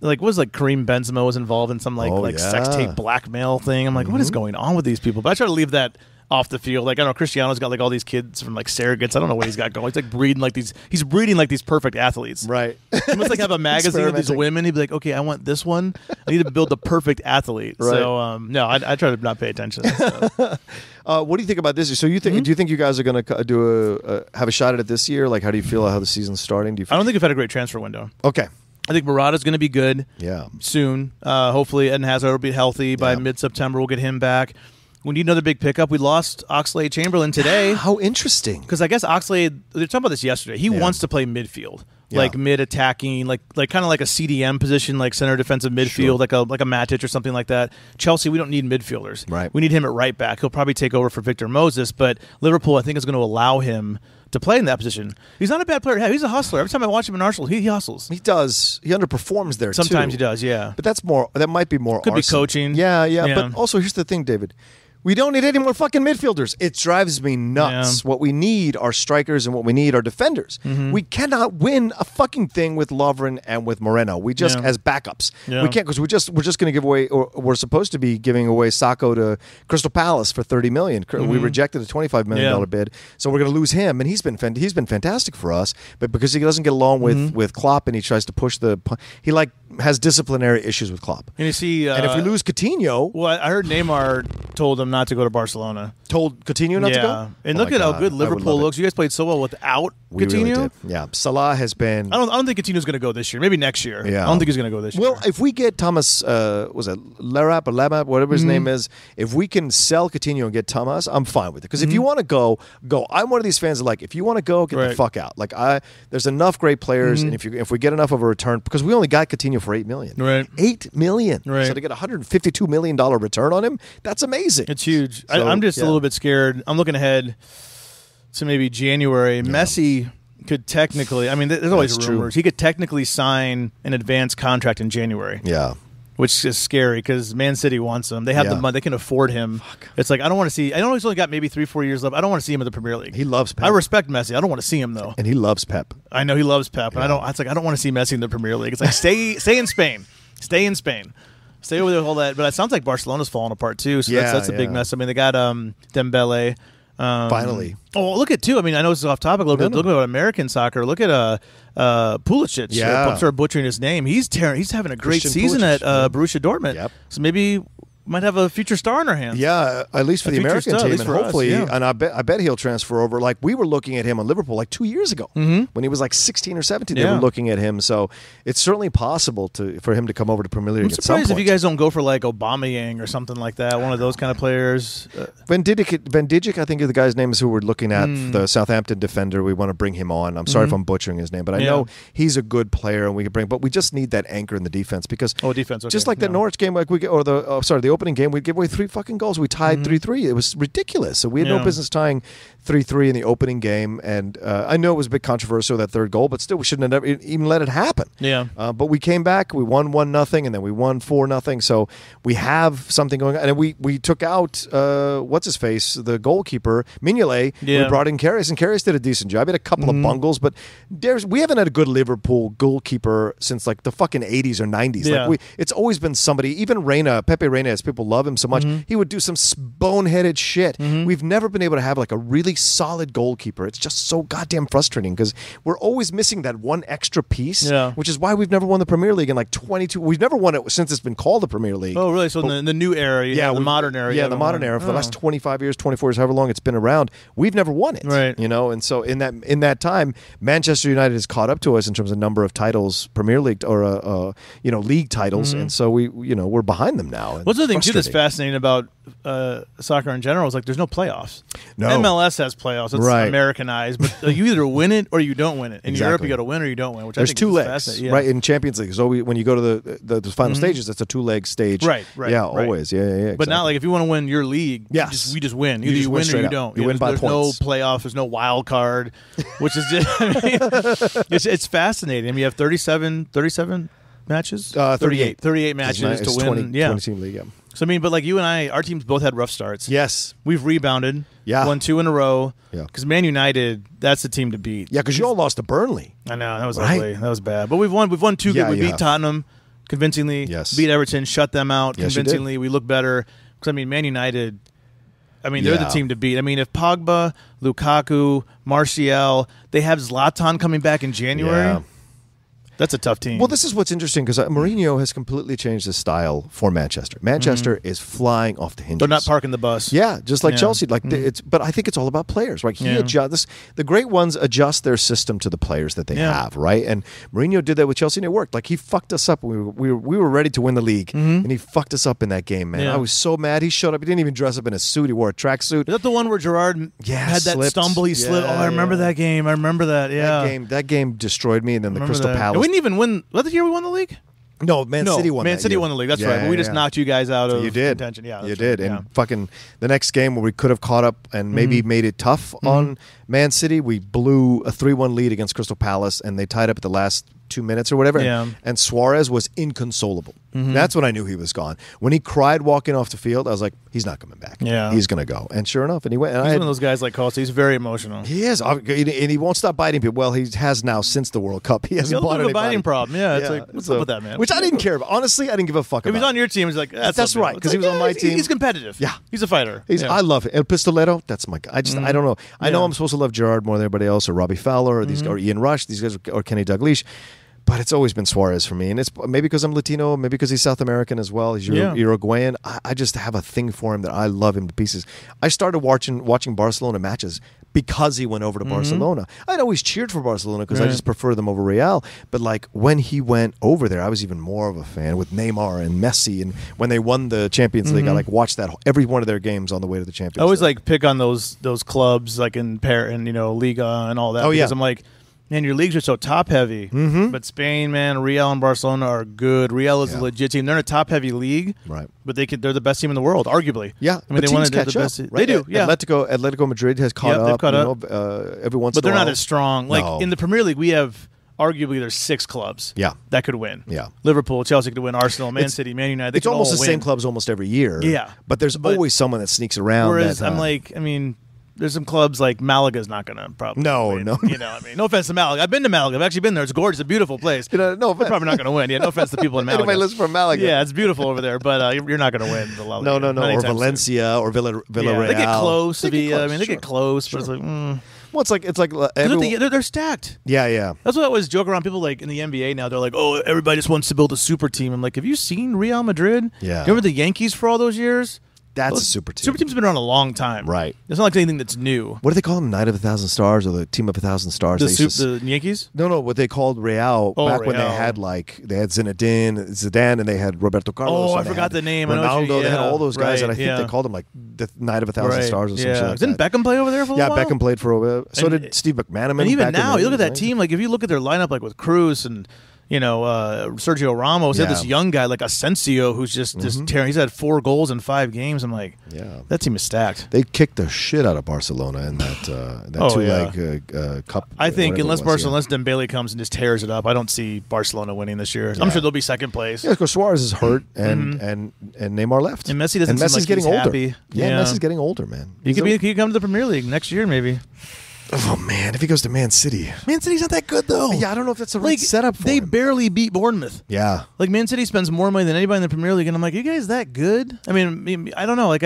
what was like Kareem Benzema was involved in some sex tape blackmail thing. I'm like, what is going on with these people? But I try to leave that off the field. Like I don't know, Cristiano's got like all these kids from like surrogates. I don't know what he's got going. He's like breeding like these perfect athletes. Right. He must like have a magazine of these women. He'd be like, okay, I want this one. I need to build the perfect athlete. Right. So no, I try to not pay attention to that stuff. What do you think about this? So do you think you guys are going to have a shot at it this year? Like, how do you feel how the season's starting? I don't think we've had a great transfer window. Okay. I think Murata's going to be good. Yeah. Soon. Hopefully, Eden Hazard will be healthy by mid-September. We'll get him back. We need another big pickup. We lost Oxlade-Chamberlain today. How interesting. Because I guess Oxlade, they were talking about this yesterday. He wants to play midfield, like mid-attacking, like kind of like a CDM position, like center defensive midfield, like a Matic or something like that. Chelsea, we don't need midfielders. Right. We need him at right back. He'll probably take over for Victor Moses, but Liverpool, I think, is going to allow him to play in that position. He's not a bad player. He's a hustler. Every time I watch him in Arsenal, he hustles. He does. He underperforms there Sometimes too. he does, yeah. But that might be more Could arson. be coaching. Yeah. But also, here's the thing, David. We don't need any more fucking midfielders. It drives me nuts. Yeah. What we need are strikers and what we need are defenders. We cannot win a fucking thing with Lovren and with Moreno. We just as backups. Yeah. We can't because we're just going to give away, or we're supposed to be giving away Sacco to Crystal Palace for $30 million. We rejected a $25 million bid, so we're going to lose him. And he's been fantastic for us, but because he doesn't get along with Klopp and he tries to push he has disciplinary issues with Klopp. And you see, and if we lose Coutinho, well, I heard Neymar told him not to go to Barcelona. Told Coutinho not to go? And look at how good Liverpool looks. You guys played so well without we Coutinho. Really did. Yeah, Salah has been. I don't think Coutinho's going to go this year. Maybe next year. Yeah. I don't think he's going to go this year. Well, if we get Thomas, was it Lerap or Lamap, whatever his name is, if we can sell Coutinho and get Thomas, I'm fine with it. Because if you want to go. I'm one of these fans that if you want to go, get the fuck out. There's enough great players, and if we get enough of a return, because we only got Coutinho for $8 million. Right. $8 million. Right. So to get a $152 million return on him, that's amazing. It's huge. So, I'm just a little bit scared. I'm looking ahead to maybe January. Messi could technically, there's always rumors. He could technically sign an advanced contract in January. Yeah. Which is scary because Man City wants him. They have the money. They can afford him. It's like, I don't want to see. I know he's only got maybe 3-4 years left. I don't want to see him in the Premier League. He loves Pep. I respect Messi. I don't want to see him though. And he loves Pep. I know he loves Pep. And I don't want to see Messi in the Premier League. It's like stay in Spain. Stay in Spain. Stay over there with all that. But it sounds like Barcelona's falling apart too. So that's a big mess. They got Dembele. Finally. Oh, look at too. I know this is off topic a little bit. Look at American soccer. Look at Pulisic. Yeah. I'm sorry, butchering his name. He's having a great Christian season Pulisic. at Borussia Dortmund. Yep. So maybe might have a future star in our hands. Yeah, at least for the American team, and hopefully, us, and I bet he'll transfer over. Like we were looking at him on Liverpool 2 years ago when he was 16 or 17. They were looking at him, so it's certainly possible for him to come over to Premier League. I'm surprised if you guys don't go for Aubameyang or something like that, one of those kind of players. Van Dijk, I think the guy's name is who we're looking at, the Southampton defender. We want to bring him on. I'm sorry if I'm butchering his name, but I know he's a good player, and we can bring. But we just need that anchor in the defense because defense. Okay. Just like the Norwich game, the opening game, we give away 3 fucking goals. We tied 3-3. It was ridiculous. So we had no business tying 3-3 in the opening game. And I know it was a bit controversial, that third goal, but still we shouldn't have even let it happen. Yeah. But we came back. We won 1-0, and then we won 4-0. So we have something going on. And we took out what's his face, the goalkeeper, Mignolet. We brought in Karius, and Karius did a decent job. He had a couple of bungles, but we haven't had a good Liverpool goalkeeper since the fucking 80s or 90s. Yeah. It's always been somebody. Even Pepe Reina, as people love him so much, he would do some boneheaded shit. We've never been able to have a really solid goalkeeper. It's just so goddamn frustrating because we're always missing that one extra piece, which is why we've never won the Premier League in 22. We've never won it since it's been called the Premier League. Oh, really? So in the new era, the modern era. Yeah, the modern era. For the last 25 years, 24 years, however long it's been around, we've never won it. Right. And so in that time, Manchester United has caught up to us in terms of number of titles, Premier League or league titles, and so we're behind them now. What's the thing? thing too that's fascinating about soccer in general is like there's no playoffs. No. MLS has playoffs. It's Right. Americanized, but you either win it or you don't win it. In Europe, Exactly. you got to win or you don't win. Which There's I think two is legs, fascinating. Yeah. right? In Champions League, so when you go to the final stages, it's a 2-leg stage. Right. Yeah, right. always. Yeah. But Exactly. not like if you want to win your league, Yes. we just win. You Either just you win win or straight you up. don't. You win by there's points. no playoff. There's no wild card, which is just, it's fascinating. I mean, you have 37 matches? 38. 38 matches It's to win. 20 team league, yeah. So, I mean, but like you and I, our teams both had rough starts. Yes. We've rebounded. Yeah. Won 2 in a row. Yeah. Because Man United, that's the team to beat. Yeah, because you all lost to Burnley. I know. That was Right? ugly. That was bad. But we've won 2 Yeah, good. We you beat have. Tottenham convincingly. Yes. Beat Everton, shut them out Yes, you did. convincingly. We look better. Because, I mean, Man United, they're the Yeah. team to beat. I mean, if Pogba, Lukaku, Martial, they have Zlatan coming back in January. Yeah. That's a tough team. Well, this is what's interesting because Mourinho has completely changed his style for Manchester. Manchester is flying off the hinges. They're not parking the bus. Yeah, just like Yeah. Chelsea. Like but I think it's all about players. Right? He adjusts. The great ones adjust their system to the players that they have. Right? And Mourinho did that with Chelsea, and it worked. Like he fucked us up. We were ready to win the league, and he fucked us up in that game, man. Yeah. I was so mad. He showed up. He didn't even dress up in a suit. He wore a tracksuit. Is that the one where Gerrard had that slipped. stumble? He slipped. Oh, I remember that game. I remember that. Yeah. That game destroyed me. And then the Remember Crystal that. Palace. And we didn't even win. Was that the year we won the league? No, Man City won. Man that City year. won the league. That's Yeah, right. But we yeah, just yeah. knocked you guys out of You did. contention. Yeah, you that's did. right. And fucking the next game where we could have caught up and maybe made it tough on Man City, we blew a 3-1 lead against Crystal Palace, and they tied up at the last 2 minutes or whatever. Yeah. And Suarez was inconsolable. That's when I knew he was gone. When he cried walking off the field, I was like, he's not coming back. Yeah. He's going to go. And sure enough, and he went. And He's I one of those guys like Costa. He's very emotional. he is, and he won't stop biting people. Well, he has now since the World Cup. He He's hasn't got a bought little bit of a anybody. biting problem. Yeah, it's like, what's up with that, man? Which I didn't care about. Honestly, I didn't give a fuck If about. he's on your team, he's like, that's That's something. right, It's 'cause he was on my team. He's competitive. Yeah. He's a fighter. Yeah. I love it. El Pistolero, that's my guy. I don't know. I know Yeah. I'm supposed to love Gerrard more than everybody else, or Robbie Fowler, or or Ian Rush, these guys, or Kenny Dalglish. But it's always been Suarez for me, and it's maybe because I'm Latino, maybe because he's South American as well. He's Uruguayan. I just have a thing for him that I love him to pieces. I started watching Barcelona matches because he went over to Barcelona. I'd always cheered for Barcelona because I just prefer them over Real. But like when he went over there, I was even more of a fan with Neymar and Messi. And when they won the Champions League, I like watched every one of their games on the way to the Champions I always League. like pick on those clubs like in Liga and all that. Oh, yeah. Because I'm like, man, your leagues are so top heavy. But Spain, man, Real and Barcelona are good. Real is a legit team. They're in a top heavy league. Right. But they're the best team in the world, arguably. Yeah, I mean, but they want teams to do catch the up, best. right? They do. Yeah. Atletico Madrid has caught up. They've caught you up. know, every once But in a they're while. not as strong. Like No. in the Premier League, we have arguably there's 6 clubs. Yeah. That could win. Yeah. Liverpool, Chelsea could win. Arsenal, Man It's- City, Man United. They It's could almost all the win. same clubs almost every year. Yeah. But there's always someone that sneaks around. Whereas that, I'm like, I mean, there's some clubs like Malaga's not going to probably No, win. no. You know what I mean? No offense to Malaga. I've been to Malaga. I've actually been there. It's gorgeous. It's a beautiful place. no offense. They're probably not going to win. Yeah, no offense to people in Malaga. Anybody listen from Malaga? Yeah, it's beautiful over there, but you're not going to win the La Liga. No. Not Or anytime soon. Valencia or Villarreal. Yeah, they get close. They get Sevilla. close, I mean, they sure. get close, but it's like, Well, it's like they're stacked. yeah. That's what I always joke around. People like in the NBA now, they're like, "Oh, everybody just wants to build a super team." I'm like, "Have you seen Real Madrid? Yeah. Do you remember the Yankees for all those years? That's a super team. Super team's been around a long time. Right. It's not like anything that's new. What do they call them? Night of 1,000 Stars or the Team of 1,000 Stars? The Yankees? No, what they called Real back when they Real. had they had Zidane, and they had Roberto Carlos. Oh, I and they forgot had the name. I know what Ronaldo. you- They had yeah, all those guys, right, and I think yeah. they called them like the Night of 1,000 Stars or something like Didn't that. Beckham play over there for a Yeah, while? Beckham played for a while. So And- did Steve McManaman. And even back in now, the you look at that 80s, team. Like if you look at their lineup, like with Cruz and Sergio Ramos, they have Yeah. this young guy like Asensio who's just tearing. He's had 4 goals in 5 games. I'm like, Yeah. that team is stacked. They kicked the shit out of Barcelona in that two-leg cup. I think whatever unless it was, unless Dembele comes and just tears it up, I don't see Barcelona winning this year. I'm sure they'll be second place. Yeah, because Suarez is hurt and Neymar left, And Messi doesn't and seem Messi's like getting he's older. happy. Yeah, Yeah. Messi's getting older, man. He could come to the Premier League next year, maybe. Oh man, if he goes to Man City, Man City's not that good though. yeah, I don't know if that's the right setup for They him. barely beat Bournemouth. Yeah, Like Man City spends more money than anybody in the Premier League, and I'm like, you guys that good? I mean, I don't know. Like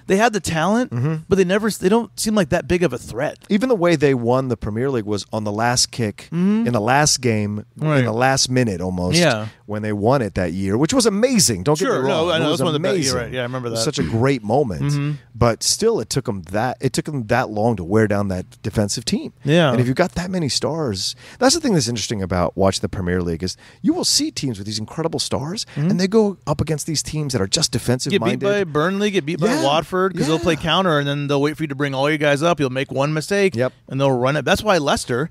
they had the talent, but they don't seem like that big of a threat. even the way they won the Premier League was on the last kick in the last game Right. in the last minute almost. Yeah. when they won it that year, which was amazing. Don't get me Sure, wrong. no, I know, it was that's one of the best- amazing. you're right. Yeah, I remember It was that. such a great moment, but still, it took them that long to wear down that defensive team. Yeah. And if you've got that many stars, that's the thing that's interesting about watching the Premier League is you will see teams with these incredible stars, and they go up against these teams that are just defensive-minded. Get beat by Burnley, get beat by Watford, because they'll play counter, and then they'll wait for you to bring all your guys up. You'll make one mistake, and they'll run it. That's why Leicester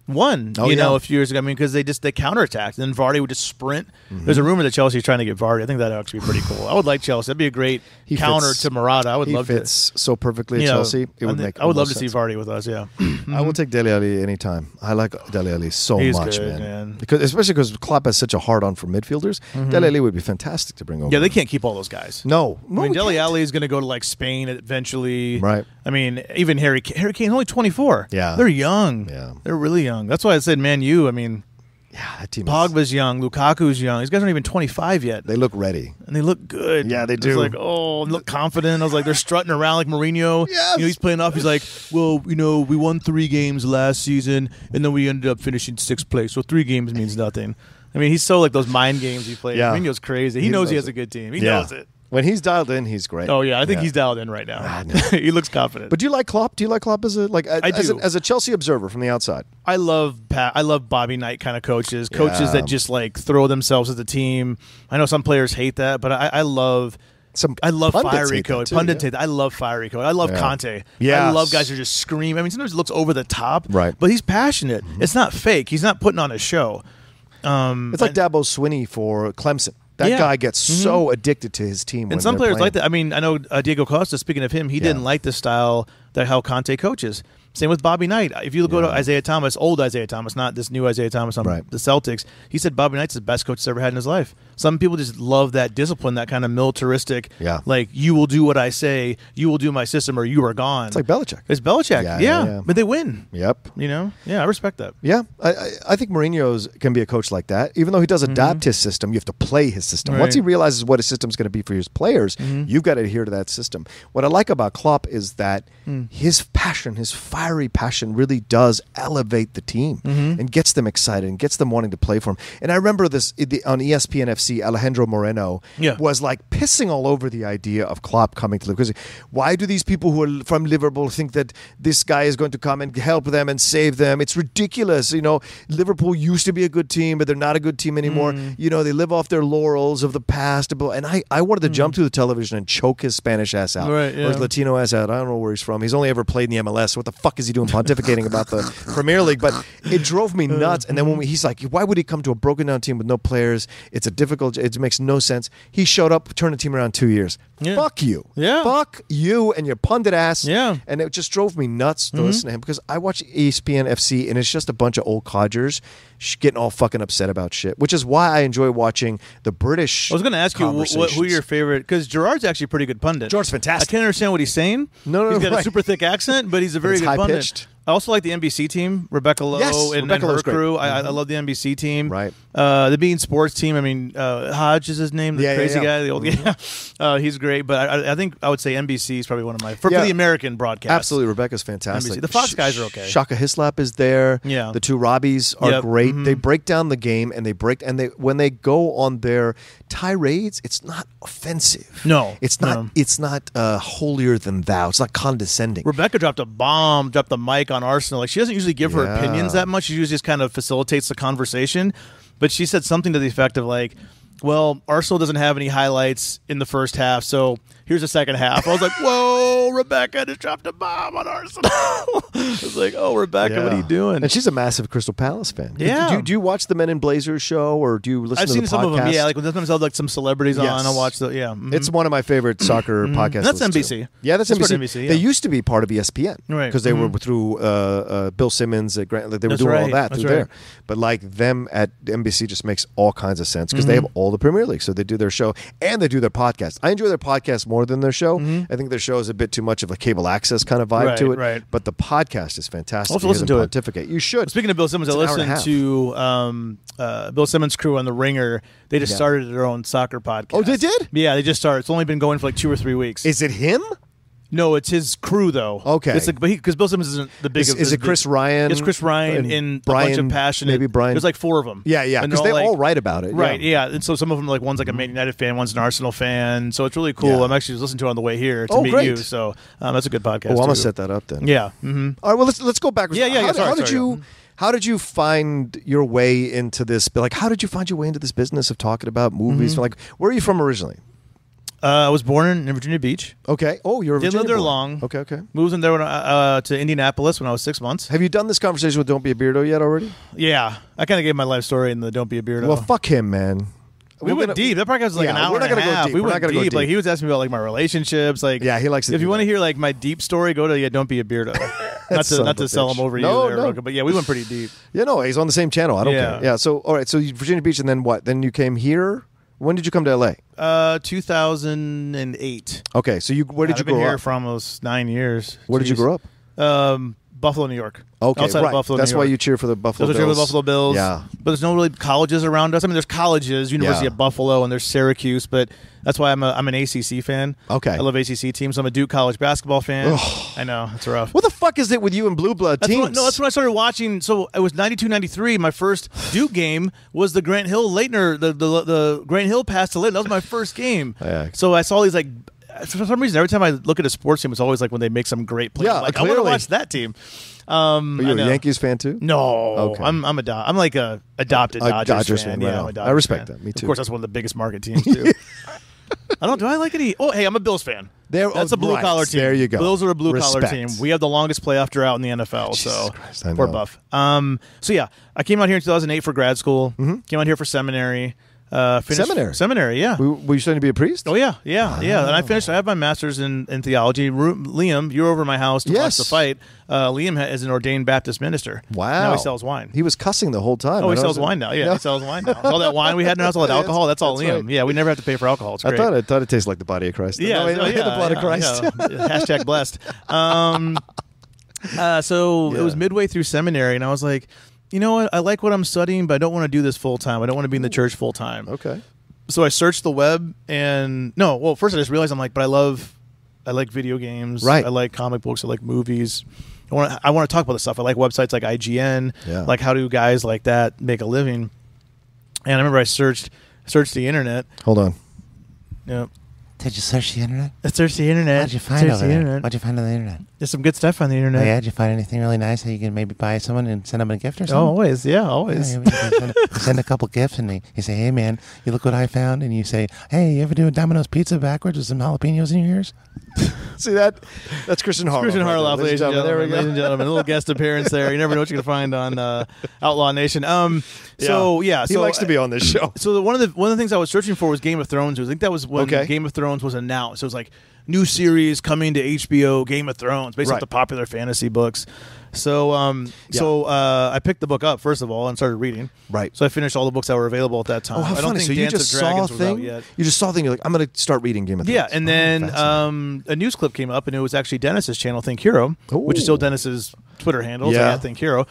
won, a few years ago. I mean, because they counterattacked, and then Vardy would just sprint. There's a rumor that Chelsea's trying to get Vardy. I think that would actually be pretty cool. I would like Chelsea. That'd be a great counter to Morata. I would love to. He fits so perfectly at Chelsea. It would make. I would love to sense. see Vardy with us. Yeah, I will take Dele Alli anytime. I like Dele Alli so much, good, man. Especially because Klopp has such a hard on for midfielders. Dele Alli would be fantastic to bring over. Yeah, they can't keep all those guys. No, I mean, Dele Alli is going to go to like Spain eventually. Right. I mean, even Harry Kane's only 24. Yeah, they're young. Yeah, they're really young. That's why I said, man, I mean, that team. Pogba's young. Lukaku's young. These guys aren't even 25 yet. They look ready. And they look good. Yeah, they do. It's like, look confident. I was like, they're strutting around like Mourinho. Yes. He's playing off. He's like, well, we won 3 games last season, and then we ended up finishing 6th place. So 3 games means nothing. I mean, he's so like those mind games he plays. Yeah. Mourinho's crazy. He knows he has a good team. He knows it. When he's dialed in, he's great. Oh yeah, I think he's dialed in right now. He looks confident. But do you like Klopp? Do you like Klopp as as a Chelsea observer from the outside? I love Bobby Knight kind of coaches that just like throw themselves at the team. I know some players hate that, but I love fiery coach. Pundits hate that. I love fiery coach. I love Conte. Yeah, I love guys who just scream. I mean, sometimes it looks over the top, right? But he's passionate. It's not fake. He's not putting on a show. It's like Dabo Swinney for Clemson. That guy gets so addicted to his team. And some players like that. I mean, I know Diego Costa, speaking of him, he didn't like the style that how Conte coaches. Same with Bobby Knight. If you go to Isaiah Thomas, old Isaiah Thomas, not this new Isaiah Thomas on the Celtics, he said Bobby Knight's the best coach he's ever had in his life. Some people just love that discipline, that kind of militaristic, like, you will do what I say, you will do my system, or you are gone. It's like Belichick. It's Belichick, yeah. But they win. Yep. I respect that. Yeah, I think Mourinho's can be a coach like that. Even though he does adapt his system, you have to play his system. Right. Once he realizes what his system's going to be for his players, you've got to adhere to that system. What I like about Klopp is that his passion, his fiery passion, really does elevate the team and gets them excited and gets them wanting to play for him. And I remember this on ESPN FC, Alejandro Moreno was like pissing all over the idea of Klopp coming to Liverpool. Why do these people who are from Liverpool think that this guy is going to come and help them and save them? It's ridiculous. Liverpool used to be a good team, but they're not a good team anymore. They live off their laurels of the past. And I wanted to jump to the television and choke his Spanish ass out. Or his Latino ass out. I don't know where he's from. He's only ever played in the MLS. So what the fuck is he doing pontificating about the Premier League? But it drove me nuts. And then he's like, why would he come to a broken down team with no players? It's a difficult, it makes no sense. He showed up, turned the team around 2 years. Fuck you. Fuck you and your pundit ass. And it just drove me nuts to listen to him, because I watch ESPN FC and it's just a bunch of old codgers getting all fucking upset about shit, which is why I enjoy watching the British. I was going to ask you who your favorite, because Gerard's actually a pretty good pundit. Gerard's fantastic. I can't understand what he's saying. No, he's got a super thick accent, but he's a very good pundit. I also like the NBC team, Rebecca Lowe and her crew. I love the NBC team. Right. The Bein Sports team, I mean, Hodge is his name, the crazy guy, the old guy. He's great, but I think I would say NBC is probably one of my, for the American broadcast. Absolutely, Rebecca's fantastic. NBC. The Fox guys are okay. Shaka Hislop is there. Yeah. The two Robbies are great. They break down the game, and when they go on their tirades, it's not offensive. No. It's not holier than thou. It's not condescending. Rebecca dropped the mic on Arsenal. Like, she doesn't usually give her opinions that much. She usually just kind of facilitates the conversation. But she said something to the effect of like, well, Arsenal doesn't have any highlights in the first half, so here's the second half. I was like, whoa, Rebecca just dropped a bomb on Arsenal. I was like, oh, Rebecca, what are you doing? And she's a massive Crystal Palace fan. Yeah. Do you watch the Men in Blazers show, or do you listen to the podcast? I've seen some of them, like when sometimes they'll have like some celebrities on, I'll watch It's one of my favorite soccer podcasts. That's NBC. Yeah, that's NBC. NBC. They used to be part of ESPN. Right. Because they were through Bill Simmons, they were doing all that through there. But like them at NBC just makes all kinds of sense, because they have all the Premier League. So they do their show and they do their podcast. I enjoy their podcast more than their show. I think their show is a bit too much of a cable access kind of vibe to it. Right. But the podcast is fantastic. Also listen to it. You should. Speaking of Bill Simmons, I listened to Bill Simmons' crew on The Ringer. They just started their own soccer podcast. Oh, they did? Yeah, they just started. It's only been going for like 2 or 3 weeks. Is it him? No, it's his crew though. Okay, it's like, because Bill Simmons isn't the biggest. Is it Chris Ryan? It's Chris Ryan and Brian, a bunch of passionate. Maybe Brian. There's like 4 of them. Yeah, because they all write about it. Right, yeah. And so some of them, like one's like a Man United fan, one's an Arsenal fan. So it's really cool. Yeah. I'm actually just listening to it on the way here to meet great. you. So that's a good podcast. I'm gonna too. set that up then. Yeah. Mm-hmm. All right. Well, let's go backwards. Yeah. How did you find your way into this? Like, how did you find your way into this business of talking about movies? Mm-hmm. Like, where are you from originally? I was born in Virginia Beach. Okay. Oh, you're a Virginia Didn't live there boy. long. Okay. Moved in there to Indianapolis when I was 6 months. Have you done this conversation with Don't Be a Beardo yet already? Yeah. I kind of gave my life story in the Don't Be a Beardo. Well, fuck him, man. We went deep. That podcast was like an hour we're not and a gonna half. go deep. We We're not went gonna go deep. deep. Like he was asking me about like my relationships. Like he likes to If do you want to that. hear like my deep story, go to Don't Be a Beardo. not to sell him over you there, Rocha, but yeah, we went pretty deep. Yeah, no, he's on the same channel. I don't care. Yeah. So all right. So Virginia Beach, and then what? Then you came here. When did you come to LA? 2008. Okay. So where did you I've been grow here up? for almost 9 years. Where did you grow up? Buffalo, New York. Okay, outside right. of Buffalo, That's New why York. you cheer for the Buffalo Those Bills. are the Buffalo Bills. Yeah. But there's no really colleges around us. I mean, there's colleges, University of Buffalo, and there's Syracuse, but that's why I'm an ACC fan. Okay. I love ACC teams. I'm a Duke college basketball fan. I know, it's rough. What the fuck is it with you and Blue Blood teams? That's when I started watching. So it was 92, 93. My first Duke game was the Grant Hill Leitner, the Grant Hill pass to Leitner. That was my first game. Yeah. So I saw these like, for some reason, every time I look at a sports team, it's always like when they make some great play. Yeah, I'm like, I clearly. want to watch that team. Are you a Yankees fan too? No, Okay. I'm like a adopted Dodgers fan. Right Yeah, on. I'm a Dodgers I respect fan. that. Me too. Of course, that's one of the biggest market teams too. Do I like any? Oh, hey, I'm a Bills fan. That's a blue collar team. There you go. Bills are a blue collar Respect. team. We have the longest playoff drought in the NFL. Jesus Christ, I we're know. buff. So yeah, I came out here in 2008 for grad school. Came out here for seminary. Seminary, yeah. Were you studying to be a priest? Oh yeah. And I finished. I have my master's in theology. Liam, you're over my house to watch the fight. Liam is an ordained Baptist minister. Wow. Now he sells wine. He was cussing the whole time. Oh, he sells wine now. Yeah, he sells wine now. All that wine we had in our house, all that alcohol, that's all Liam. Right. Yeah, we never have to pay for alcohol. It's great. I thought it tasted like the body of Christ. Yeah, the blood of Christ. Yeah. Hashtag blessed. It was midway through seminary, and I was like, you know what? I like what I'm studying, but I don't want to do this full time. I don't want to be in the church full time. Okay. So I searched the web, and first I just realized I'm like, but I like video games. Right. I like comic books. I like movies. I want to talk about this stuff. I like websites like IGN. Yeah. Like, how do guys like that make a living? And I remember I searched the internet. Hold on. Yeah. Did you search the internet? I searched the internet. What'd you find over there? What'd you find on the internet? There's some good stuff on the internet. Oh, yeah? Did you find anything really nice that you can maybe buy someone and send them a gift or Oh, something? always. Yeah, always. Yeah, you can send a couple gifts and you say, hey, man, you look what I found. And you say, hey, you ever do a Domino's pizza backwards with some jalapenos in your ears? See that? That's Christian Harloff. Christian Harloff, ladies and gentlemen. There we go. Ladies and gentlemen, a little guest appearance there. You never know what you're going to find on Outlaw Nation. He likes to be on this show. So one of the things I was searching for was Game of Thrones. I think that was when Okay. Game of Thrones was announced. It was like new series coming to HBO, Game of Thrones, based off the popular fantasy books. So I picked the book up first of all and started reading. Right. So I finished all the books that were available at that time. Oh, how I don't funny. think So you Dance just of saw a Dragons was out thing? yet. You just saw a thing. You're like, I'm going to start reading Game of Thrones. Yeah, and then fascinating. a news clip came up, and it was actually Dennis's channel, Think Hero, which is still Dennis's Twitter handle. Yeah. So Think Hero.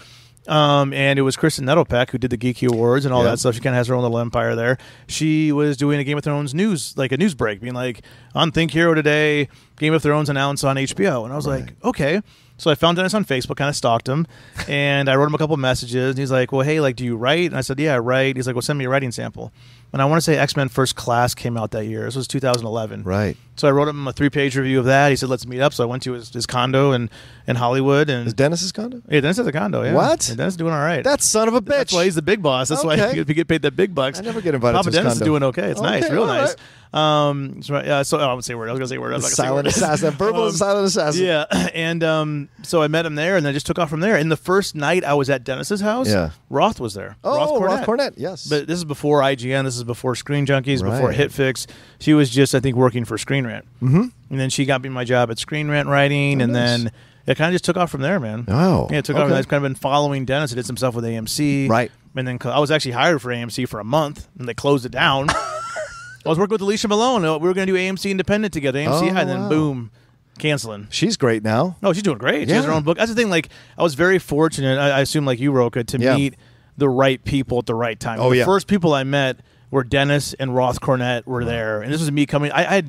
And it was Kristen Nettlepeck who did the Geeky Awards and all that stuff. She kind of has her own little empire there. She was doing a Game of Thrones news, like a news break, being like, on Think Hero today, Game of Thrones announced on HBO. And I was like, okay. So I found Dennis on Facebook, kind of stalked him, and I wrote him a couple messages. And he's like, well, hey, like, do you write? And I said, yeah, I write. He's like, well, send me a writing sample. And I want to say X-Men First Class came out that year. This was 2011. Right. So I wrote him a 3-page review of that. He said, let's meet up. So I went to his condo in Hollywood. And Is Dennis's condo? yeah, Dennis has a condo. Yeah. What? And Dennis is doing all right. That son of a bitch. That's why he's the big boss. That's why Okay. he get paid that big bucks. I never get invited Papa to his Dennis condo. is doing okay. It's nice, Okay, real all nice. right. So I won't say a word. I was gonna say a word. I was not gonna say a Silent word. assassin. Verbal silent assassin. Yeah, and so I met him there, and I just took off from there. And the first night I was at Dennis's house, Yeah. Roth was there. Oh, Roth Cornett. Yes. But this is before IGN. This is before Screen Junkies. Before Right. HitFix. She was just, I think, working for Screen Rant. Mm-hmm. And then she got me my job at Screen Rant writing, and nice. then it kind of just took off from there, man. Oh, Yeah, it took off. okay. I've kind of been following Dennis. I did some stuff with AMC. Right. And then I was actually hired for AMC for a month, and they closed it down. I was working with Alicia Malone. We were going to do AMC Independent together. AMC, and then wow. boom, canceling. She's great now. No, she's doing great. She has her Yeah. own book. That's the thing. Like, I was very fortunate. I assume, like you, Rocha, to meet the right people at the right time. Oh, the yeah. first people I met were Dennis and Roth Cornett were there, and this was me coming. I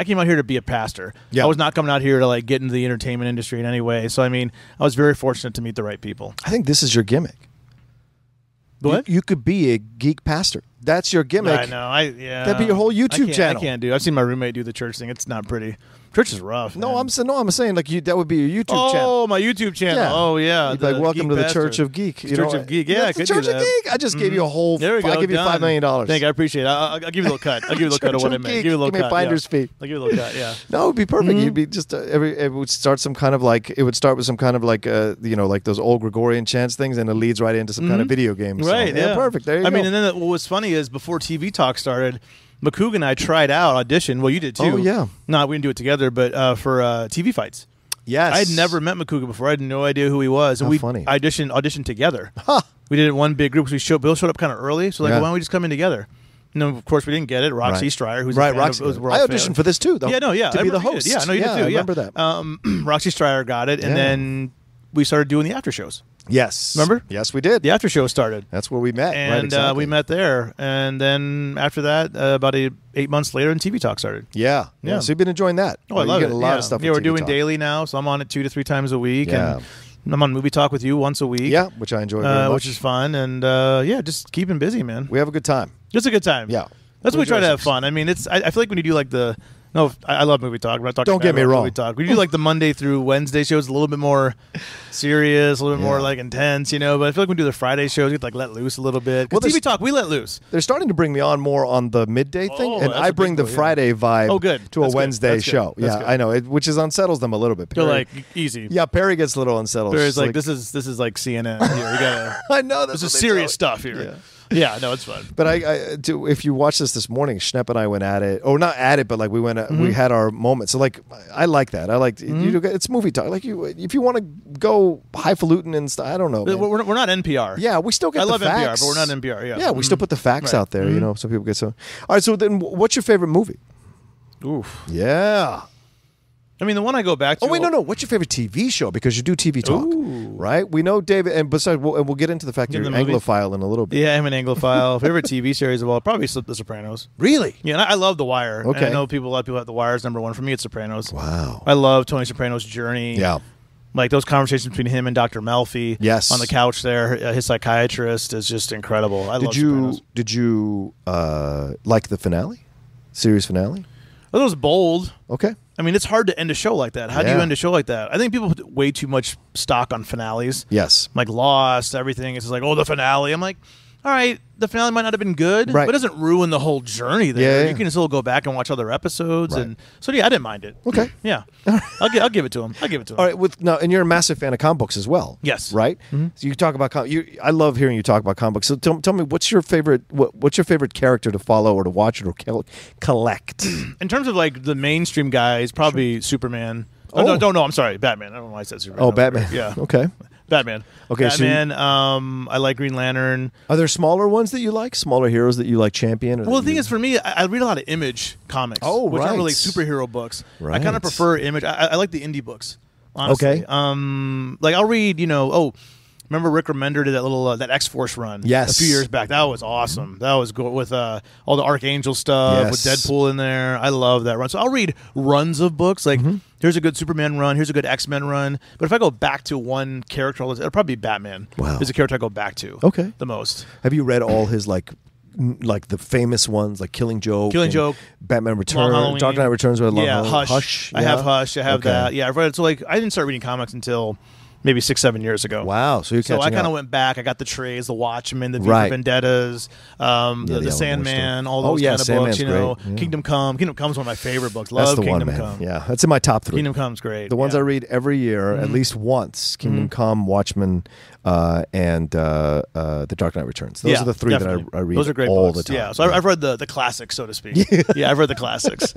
came out here to be a pastor. Yeah. I was not coming out here to like get into the entertainment industry in any way. So I mean, I was very fortunate to meet the right people. I think this is your gimmick. What? You could be a geek pastor. That's your gimmick. I know. That'd be your whole YouTube channel. I can't do. I've seen my roommate do the church thing. It's not pretty. Church is rough. No, man. I'm saying like that would be your YouTube channel. Oh, my YouTube channel. Yeah. Oh, yeah. You'd be like, welcome to the pastor. Church of Geek. Church of Geek. Yeah, I the could Church do of that. Geek. I just gave you a whole. There we go. I'll give you $5 million. Thank you. I appreciate it. I'll give you a little cut. I'll give you a little cut of what I made. Give you a little Give me cut. a finder's fee. I'll give you a little cut. Yeah. No, it'd be perfect. You'd be just it would start some kind of like it would start with some kind of like like those old Gregorian chants things, and it leads right into some kind of video game. Right. Yeah. Perfect. There you go. I mean, and then what was funny is before TV Talk started, McCoog and I tried out audition. Well, you did too. Oh, yeah. No, we didn't do it together, but for TV fights. Yes. I had never met McCougar before. I had no idea who he was. And How we funny. auditioned together. Huh. We did it in one big group. So Bill showed up kind of early. So like, Yeah. why don't we just come in together? No, of course we didn't get it. Roxy Right. Stryer, who's Right, a fan Roxy. of, we're I all auditioned fans. for this too, though. Yeah, no, yeah. To I be the remember you host. did. Yeah, no, you did too. I Yeah. remember that. Roxy Stryer got it, and Yeah. then we started doing the after shows. Yes. Remember? Yes, we did. The after show started. That's where we met. And right, exactly. we met there. And then after that, about 8 months later, and TV Talk started. Yeah. Yeah. So you've been enjoying that. Oh, I love you it. get a lot of stuff. Yeah, with we're TV doing Talk. daily now, so I'm on it 2 to 3 times a week. Yeah. And I'm on Movie Talk with you once a week. Yeah, which I enjoy very much. which is fun. And just keeping busy, man. We have a good time. It's a good time. Yeah. That's what we try to have Rejoices. fun. I mean, I feel like when you do like I love Movie Talk. I'm not talking Don't get bad me about wrong. Movie Talk. We do like the Monday through Wednesday shows a little bit more serious, a little bit more Yeah. like intense, But I feel like when we do the Friday shows, we get to like let loose a little bit. Well, Well, TV there's- Talk, we let loose. They're starting to bring me on more on the midday thing, Oh, and that's I a big bring the deal, yeah. Friday vibe Oh, good. to a That's good. Wednesday That's good. show. That's Yeah, good. I know, which is unsettles them a little bit. They're Perry- like easy. yeah, Perry gets a little unsettled. There's She's like this is like CNN. Here. We gotta. I know This that's is what they serious tell- stuff here. Yeah. Yeah, no, it's fun. But if you watch this morning, Schnepp and I went at it, or not at it, but like we went, we had our moments. So like, I like that. I like it's movie talk. Like if you want to go highfalutin and stuff, I don't know. man. We're not NPR. Yeah, we still get I the love NPR, facts. but we're not NPR. Yeah, Yeah, we still put the facts Right. out there. So people get so. All right, so then, what's your favorite movie? Oof. Yeah. I mean, the one I go back to. Oh wait, no. What's your favorite TV show? Because you do TV talk, Ooh. right? We know David, and besides, we'll get into the fact that In you're the movies? Anglophile in a little bit. Yeah, I'm an Anglophile. Favorite TV series of all, probably The Sopranos. Really? Yeah, and I love The Wire. And Okay. I know a lot of people have The Wire as number one. For me, it's Sopranos. Wow. I love Tony Soprano's journey. Yeah. Like those conversations between him and Dr. Melfi. Yes. On the couch there, his psychiatrist is just incredible. I love Sopranos. Did you like the finale, series finale? It was bold. Okay. I mean, it's hard to end a show like that. How do Yeah. you end a show like that? I think people put way too much stock on finales. Yes. Like Lost, everything. It's just like, oh, the finale. I'm like, all right, the finale might not have been good, Right. but it doesn't ruin the whole journey there. Yeah. You can still go back and watch other episodes. Right. And so, yeah, I didn't mind it. Okay. Yeah. I'll give it to him. All right. And you're a massive fan of comic books as well. Yes. Right. So you talk about I love hearing you talk about comic books. So tell me, what's your favorite? What's your favorite character to follow or to watch or collect? In terms of like the mainstream guys, probably Superman. Oh, Oh. no, I'm sorry. Batman. I don't know why I said Superman. Oh, Batman. Yeah. Okay. Batman. Okay, so Batman. I like Green Lantern. Are there smaller ones that you like? Smaller heroes that you like champion? Or Well, that the thing you- is, for me, I read a lot of Image comics. Oh, which aren't really right. superhero books. I Right. kind of prefer Image. I like the indie books. Honestly. Okay. Like I'll read. Remember Rick Remender did that little that X-Force run? Yes. A few years back. That was awesome. That was good with all the Archangel stuff with Yes. Deadpool in there. I love that run. So I'll read runs of books. Like here's a good Superman run. Here's a good X-Men run. But if I go back to one character, it'll probably be Batman. Wow. Is a character I go back to. Okay. The most. Have you read all his like the famous ones like Killing Joke, Killing and Joke, Batman Long Returns, Halloween. Dark Knight Returns, with Yeah, Long Hush. I yeah? have Hush. I have Okay. that. Yeah, I've read it. So like, I didn't start reading comics until maybe 6-7 years ago. Wow, so you're So I catching kind of up. went back. I got the Trays, the Watchmen, the V Right. for Vendettas, the the Alan Moore Sandman, stuff. all Oh, those yeah, kind of Sandman's books. You know, great. Yeah. Kingdom Come. Kingdom Come is one of my favorite books. That's Love the Kingdom one, man. Come. Yeah, that's in my top 3. Kingdom Come's great. The ones yeah. I read every year, at least once: Kingdom Come, Watchmen, and The Dark Knight Returns. Those Yeah, are the 3 definitely. that I read. Those are great all books. the time. Yeah, so I've read the classics, so to speak. Yeah, I've read the classics.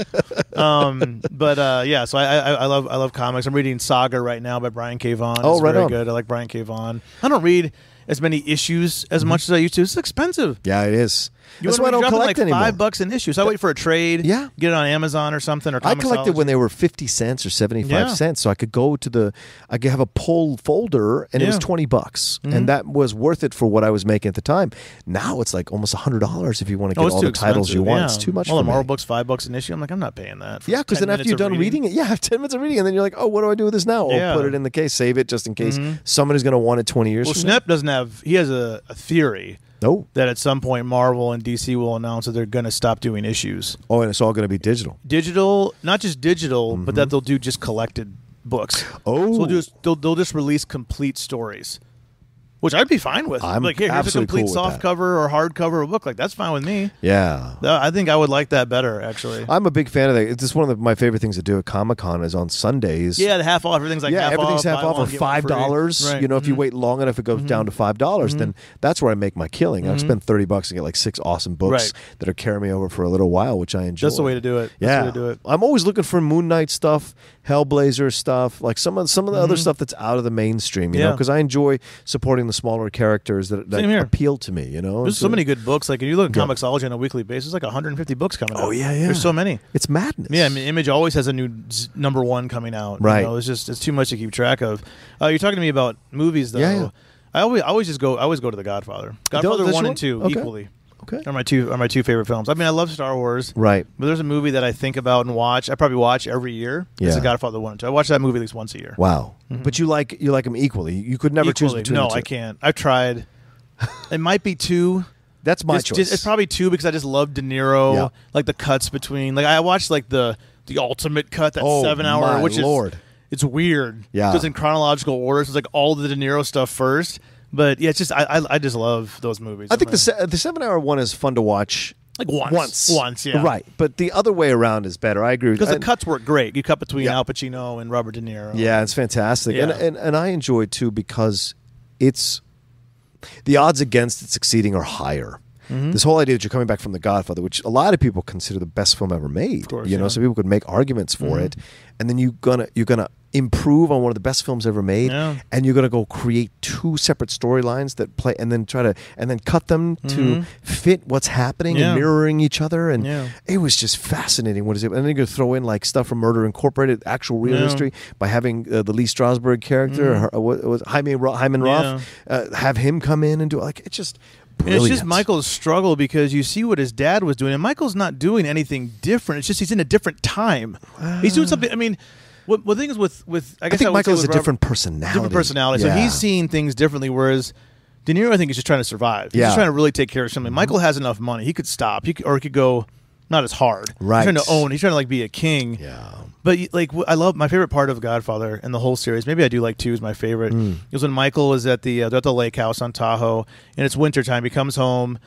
So I love comics. I'm reading Saga right now by Brian K. Vaughan. Oh, It's right very on. good. I like Brian K. Vaughan. I don't read as many issues as much as I used to. It's expensive. Yeah, it is. That's why I don't collect anymore. $5 an issue. So I wait for a trade. Yeah. Get it on Amazon or something. Or I collected when they were 50 cents or 75 cents, so I could go to I could have a pull folder, and it was $20, and that was worth it for what I was making at the time. Now it's like almost $100 if you want to get all the titles you want. It's too much. All for the Marvel me. books, $5 an issue. I'm like, I'm not paying that. Yeah, because then after you're done reading it, 10 minutes of reading, and then you're like, oh, what do I do with this now? Yeah. Oh, put it in the case, save it just in case somebody's going to want it 20 years. Well, from Snip doesn't have. He has a theory. That at some point Marvel and DC will announce that they're going to stop doing issues. Oh, and it's all going to be digital. Digital, not just digital, but that they'll do just collected books. Oh, so they'll just release complete stories, which I'd be fine with. I'm like, here's a complete cool soft cover or hardcover book. Like, that's fine with me. Yeah. I think I would like that better, actually. I'm a big fan of that. It's just one of my favorite things to do at Comic-Con is on Sundays. Yeah, the half off. Everything's like half everything's off. half off or $5. Right. You know, if you wait long enough, it goes down to $5. Then that's where I make my killing. I've spent $30 and get like 6 awesome books that are carrying me over for a little while, which I enjoy. That's the way to do it. Yeah. That's the way to do it. I'm always looking for Moon Knight stuff, Hellblazer stuff, like some of the other stuff that's out of the mainstream, you know, because I enjoy supporting the smaller characters that appeal to me, you know. There's so many good books. Like, if you look at Comixology on a weekly basis, like 150 books coming out. Oh, yeah. There's so many. It's madness. Yeah, I mean, Image always has a new number one coming out. Right. You know, it's too much to keep track of. You're talking to me about movies, though. Yeah. I always go to The Godfather. Godfather 1 and 2 equally. Okay. Are my two favorite films. I mean, I love Star Wars. Right. But there's a movie that I think about and watch. I probably watch every year. It's The Godfather 1 and 2. I watch that movie at least once a year. Wow. But you like them equally. You could never choose between the two. No, I can't. I've tried. It might be 2. That's my choice. It's probably 2 because I just love De Niro. Yeah. Like the cuts between. Like, I watched like the ultimate cut, that 7-hour, which is it's weird. Yeah. It goes in chronological order. So it's like all the De Niro stuff first. But yeah, it's just I just love those movies. I think the 7-hour one is fun to watch. Like once, yeah. Right, but the other way around is better. I agree with because the cuts work great. You cut between Al Pacino and Robert De Niro. Yeah, it's fantastic, Yeah. and I enjoy it too because it's the odds against it succeeding are higher. This whole idea that you're coming back from The Godfather, which a lot of people consider the best film ever made, of course, you know, so people could make arguments for it, and then you're gonna improve on one of the best films ever made, and you're gonna go create 2 separate storylines that play, and then cut them to fit what's happening and mirroring each other, and it was just fascinating. What is it? And then you're gonna throw in like stuff from Murder Incorporated, actual real history, by having the Lee Strasberg character, what was Hyman Roth, have him come in and do it. Like, it's just. Brilliant. It's just Michael's struggle because you see what his dad was doing, and Michael's not doing anything different. It's just he's in a different time. He's doing something. I mean, what the thing is with I think Michael has a different personality. Different personality. So he's seeing things differently, whereas De Niro, I think, is just trying to survive. He's just trying to really take care of something. Michael has enough money; he could stop, or he could go not as hard. Right. He's trying to own. He's trying to like be a king. Yeah. But like, I love my favorite part of Godfather and the whole series. Maybe I do like 2 is my favorite. Is when Michael is at the lake house on Tahoe, and it's wintertime. He comes home,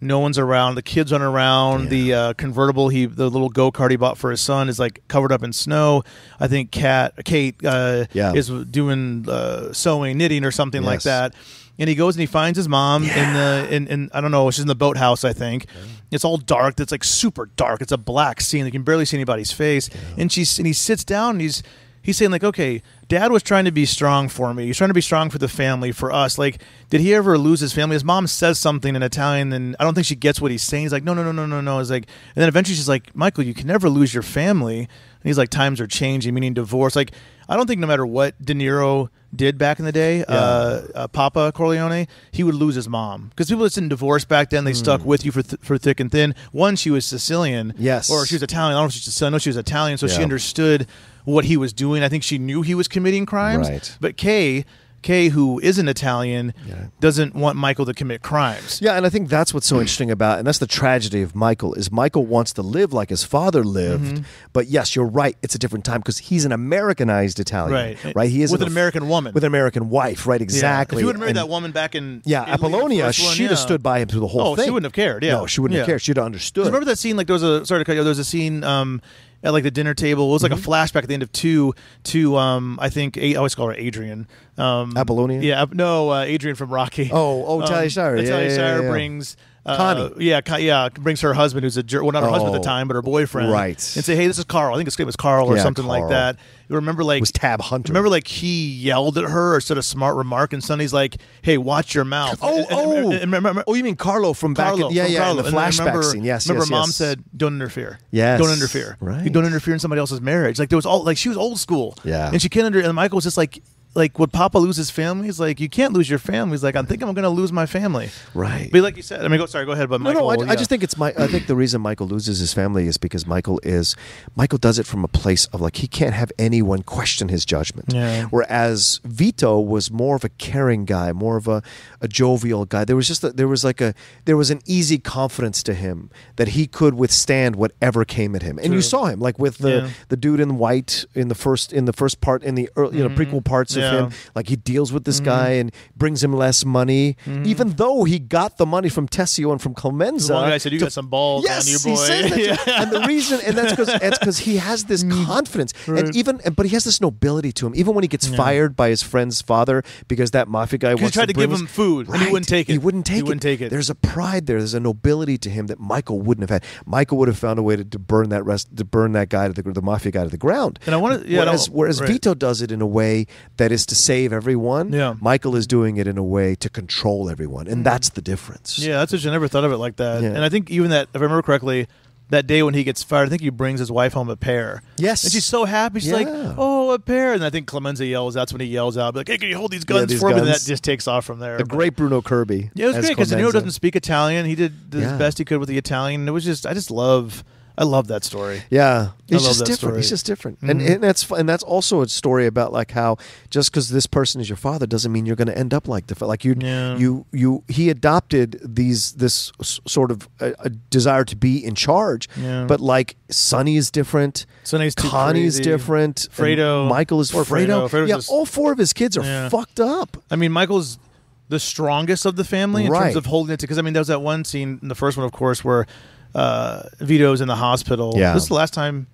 no one's around. The kids aren't around. The convertible, the little go-kart he bought for his son is like covered up in snow. I think Kate is doing sewing, knitting, or something like that. And he goes and he finds his mom in I don't know, she's in the boathouse, I think. It's all dark. It's like super dark. It's a black scene. You can barely see anybody's face. And he sits down and he's saying like, okay, Dad was trying to be strong for me. He's trying to be strong for the family, for us. Like, did he ever lose his family? His mom says something in Italian, and I don't think she gets what he's saying. He's like, no. It's like, and then eventually she's like, Michael, you can never lose your family. And he's like, times are changing, meaning divorce. Like, I don't think no matter what De Niro did back in the day, Papa Corleone, he would lose his mom. Because people that didn't divorce back then, they stuck with you for thick and thin. One, she was Sicilian. Yes. Or she was Italian. I don't know if she's Sicilian. No, she was Italian, so she understood what he was doing. I think she knew he was committing crimes. Right. But Kay, who isn't Italian, doesn't want Michael to commit crimes. Yeah, and I think that's what's so interesting about, and that's the tragedy of Michael, is Michael wants to live like his father lived, but yes, you're right, it's a different time because he's an Americanized Italian, right? He is with an American woman, with an American wife, right? Exactly. If he would have married that woman back in Apollonia, she'd have stood by him through the whole thing. She wouldn't have cared. No, she wouldn't have cared. She'd have understood. Remember that scene? Like there was a scene. At like the dinner table, it was like a flashback at the end of 2 to I think I always call her Adrian. Apollonia. Yeah, no, Adrian from Rocky. Oh, Talia Shire. Talia Shire brings Connie. brings her husband, who's a jerk. Well, not her husband at the time, but her boyfriend. Right. And say, hey, this is Carl. I think his name was Carl or something like that. You remember, like, it was Tab Hunter. Remember, like, he yelled at her or said a smart remark, and Sonny's like, hey, watch your mouth. You mean Carlo from back in the flashback scene. Yes, remember Mom said, don't interfere. Yes. Don't interfere. Right. You don't interfere in somebody else's marriage. Like, there was she was old school. Yeah. And she can't and Michael was just like, would Papa lose his family? He's like, you can't lose your family. He's like, I think I'm going to lose my family. Right. But like you said, go ahead. But Michael, I just think I think the reason Michael loses his family is because Michael does it from a place of like he can't have anyone question his judgment. Yeah. Whereas Vito was more of a caring guy, more of a jovial guy. There was an easy confidence to him that he could withstand whatever came at him. And you saw him like with the dude in white in the first part in the early, prequel parts of him. Like he deals with this guy and brings him less money, even though he got the money from Tessio and from Clemenza. One guy said, "You got some balls on you, boy." He says that and the reason, and that's because he has this confidence, but he has this nobility to him. Even when he gets fired by his friend's father because that mafia guy wants tried to give him food, and he wouldn't take it. He wouldn't take it. There's a pride there. There's a nobility to him that Michael wouldn't have had. Michael would have found a way to burn that guy the mafia guy to the ground. And whereas Vito does it in a way that is to save everyone. Yeah. Michael is doing it in a way to control everyone, and that's the difference. Yeah, that's what I never thought of it like that. Yeah. And I think even that, if I remember correctly, that day when he gets fired, I think he brings his wife home a pear. Yes. And she's so happy. She's like, oh, a pear. And I think Clemenza yells. That's when he yells out, like, hey, can you hold these guns for me? And that just takes off from there. The great Bruno Kirby. Yeah, it was great because De Niro doesn't speak Italian. He did his best he could with the Italian. And it was just, I love that story. Yeah, it's just different. It's just different, and that's also a story about like how just because this person is your father doesn't mean you're going to end up like he adopted this sort of a desire to be in charge, but like Sonny is different, Connie's different, Fredo, Michael is Fredo. All four of his kids are fucked up. I mean, Michael's the strongest of the family in terms of holding it because there was that one scene in the first one, of course, where Vito's in the hospital. Yeah. This is the last time.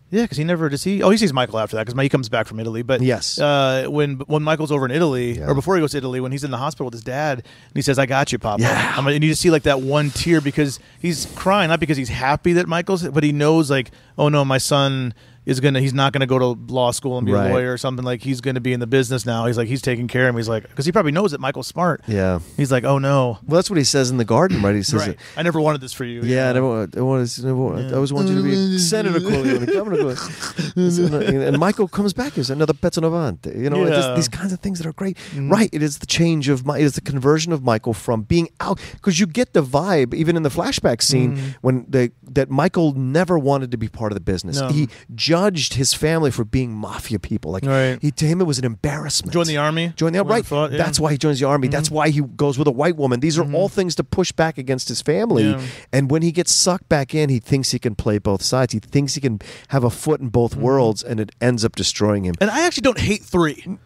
Yeah, because he sees Michael after that because he comes back from Italy. But yes, when Michael's over in Italy or before he goes to Italy, when he's in the hospital with his dad, and he says, "I got you, Papa." Yeah. And you just see like that one tear because he's crying, not because he's happy that but he knows like, oh no, my son he's not gonna go to law school and be a lawyer or something. Like he's gonna be in the business now. He's like he's taking care of him. He's like because he probably knows that Michael's smart. Yeah. He's like, oh no. Well, that's what he says in the garden, right? He says, I never wanted this for you. Yeah, I always wanted you to be Senator Corleone, Governor Corleone. And Michael comes back. He's another pezzo novante. These kinds of things that are great. Right. It is the change it is the conversion of Michael from being out because you get the vibe even in the flashback scene that Michael never wanted to be part of the business. No. He judged his family for being mafia people. Like to him, it was an embarrassment. Join the army. Right. That's why he joins the army. That's why he goes with a white woman. These are all things to push back against his family. Yeah. And when he gets sucked back in, he thinks he can play both sides. He thinks he can have a foot in both worlds, and it ends up destroying him. And I actually don't hate 3.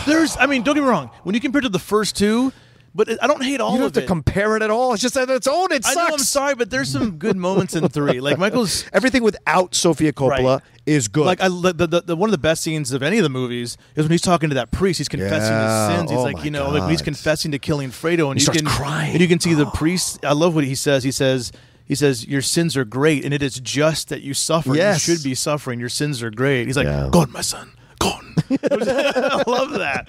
Don't get me wrong. When you compare to the first 2, but I don't hate all of it. You don't have to compare it at all. It's just on its own. It sucks. I know, I'm sorry, but there's some good moments in 3. Like Michael's everything without Sofia Coppola is good. Like the one of the best scenes of any of the movies is when he's talking to that priest. He's confessing his sins. He's like, like when he's confessing to killing Fredo, and he starts crying. And you can see the priest. I love what he says. He says, your sins are great, and it is just that you suffer. Yes. You should be suffering. Your sins are great. He's like, go on, my son. Go on. I love that.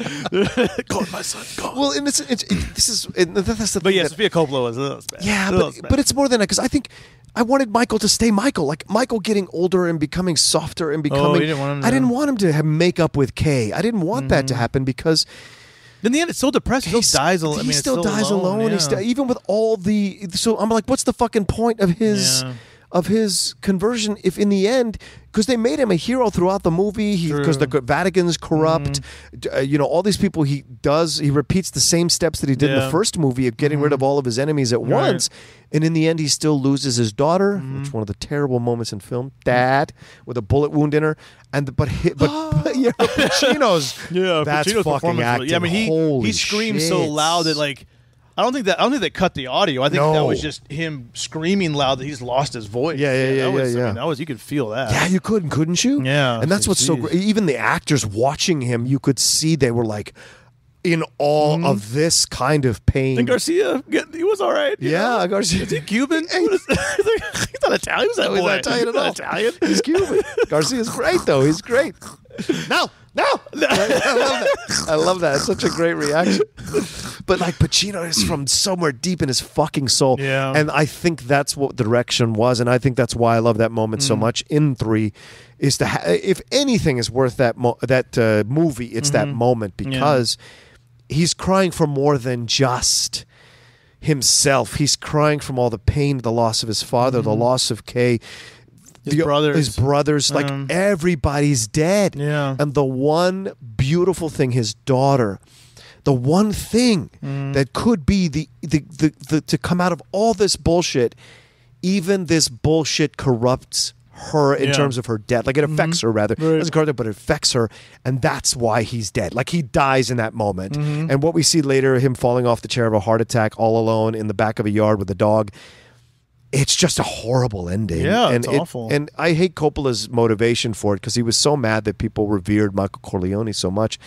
Go on, my son. Go on. Well, and that's the but thing. Sofia Coppola was bad. Yeah, but it's more than that because I think I wanted Michael to stay Michael. Like Michael getting older and becoming softer and becoming. You didn't want him to... I didn't want him to have makeup with Kay. I didn't want that to happen because. In the end, it's so depressing. He still dies alone. He still dies alone. Yeah. Even with all the. So I'm like, what's the fucking point of his. Yeah. Of his conversion, if in the end, because they made him a hero throughout the movie, because the Vatican's corrupt, all these people he repeats the same steps that he did in the first movie of getting rid of all of his enemies at once, and in the end he still loses his daughter, which is one of the terrible moments in film, Dad, with a bullet wound in her, but Pacino's, that's Pacino's fucking acting. Yeah, I mean he screams so loud that like. I don't think they cut the audio. I think that was just him screaming loud that he's lost his voice. Yeah. I mean, that was you could feel that. Yeah, you couldn't you? Yeah, and that's what's so great. Even the actors watching him, you could see they were like, in all of this kind of pain. And Garcia, he was all right. Yeah, Garcia. Is he Cuban? He's not Italian. He's He's not Italian at all. Italian. He's Cuban. Garcia's great, though. He's great. No. I love that. It's such a great reaction. But like Pacino is from somewhere deep in his fucking soul. Yeah. And I think that's what the direction was. And I think that's why I love that moment so much in 3 is to if anything is worth that movie, it's that moment because he's crying for more than just himself. He's crying from all the pain, the loss of his father, the loss of Kay. His brothers, like everybody's dead. Yeah. And the one beautiful thing, his daughter, the one thing that could be the to come out of all this bullshit, even this bullshit corrupts her in terms of her death. Like it affects her rather. Right. It doesn't corrupt her, but it affects her. And that's why he's dead. Like he dies in that moment. And what we see later, him falling off the chair of a heart attack all alone in the back of a yard with a dog. It's just a horrible ending. Yeah, and it's awful. And I hate Coppola's motivation for it because he was so mad that people revered Michael Corleone so much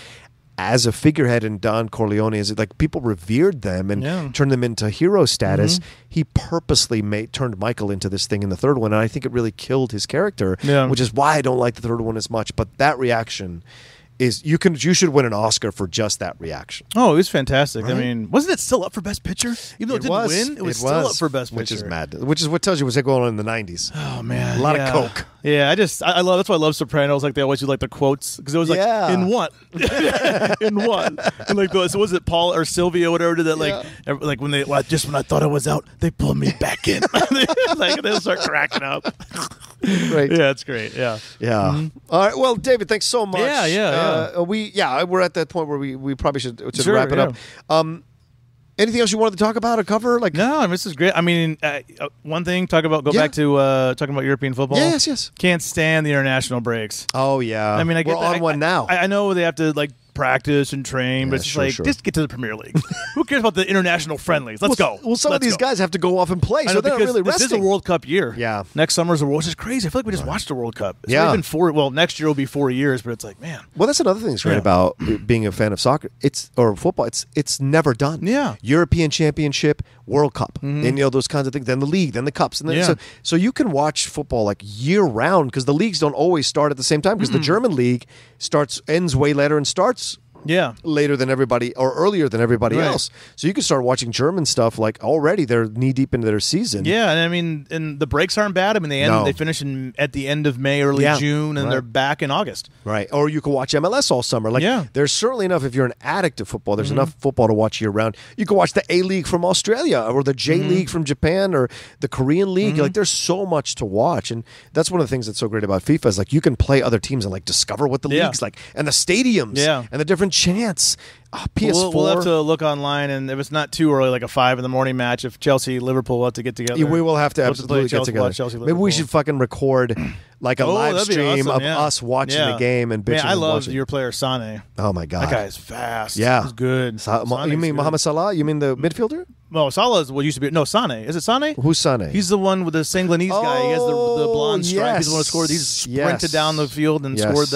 as a figurehead, and Don Corleone is like people revered them and turned them into hero status. He purposely turned Michael into this thing in the third one, and I think it really killed his character, which is why I don't like the third one as much. But that reaction is you should win an Oscar for just that reaction. Oh, it was fantastic. Right? I mean, wasn't it still up for Best Picture? Even though it didn't win, it was still up for Best Picture. Which is mad. Which is what tells you what's going on in the 90s. Oh, man. A lot of coke. Yeah, I love, that's why I love Sopranos. Like, they always do, like, the quotes. Because it was like, in what? In what? And, like, so was it Paul or Sylvia, whatever, did that, like when they, just when I thought I was out, they pulled me back in. Like, they'll start cracking up. Right. Yeah, it's great. Yeah. Yeah. All right. Well, David, thanks so much. Yeah. We're at that point where we probably should Sure, wrap it up. Anything else you wanted to talk about or cover? Like no, I mean, this is great. I mean, one thing. Back to talking about European football. Yes. Can't stand the international breaks. Oh yeah. I mean, I get we're on one now. I know they have to like practice and train, but it's just get to the Premier League. Who cares about the international friendlies? Let's go. Well, some of these guys have to go off and play, so they're not really resting. This is a World Cup year. Yeah. Next summer's a World, which is crazy. I feel like we just watched the World Cup. It's only been next year will be 4 years, but it's like, man. Well, that's another thing that's great about being a fan of soccer. Or football. It's never done. Yeah. European Championship, World Cup, and those kinds of things. Then the league, then the cups, and then so you can watch football like year round because the leagues don't always start at the same time because the German league ends way later and starts later than everybody or earlier than everybody else. So you can start watching German stuff like already they're knee deep into their season. Yeah, and I mean, and the breaks aren't bad. I mean, they finish at the end of May, early June, and they're back in August. Right. Or you can watch MLS all summer. Like there's certainly enough if you're an addict of football. There's enough football to watch year round. You can watch the A League from Australia or the J League from Japan or the Korean League. Like there's so much to watch, and that's one of the things that's so great about FIFA is like you can play other teams and like discover what the league's like and the stadiums and the different chants. PS4. We'll have to look online, and if it's not too early, like a 5 a.m. match, if Chelsea-Liverpool will have to get together. We will have to absolutely get together. Maybe we should fucking record like a live stream of us watching the game and bitching. Man, I love watching. your player Sane. Oh my god, that guy is fast. Yeah, he's good. You mean Mohamed Salah? You mean the midfielder? No, Salah is what used to be. No, Sane. Is it Sane? Who's Sane? He's the one with the Sanglanese guy. He has the blonde stripe. He's the one who scored. He's sprinted down the field and scored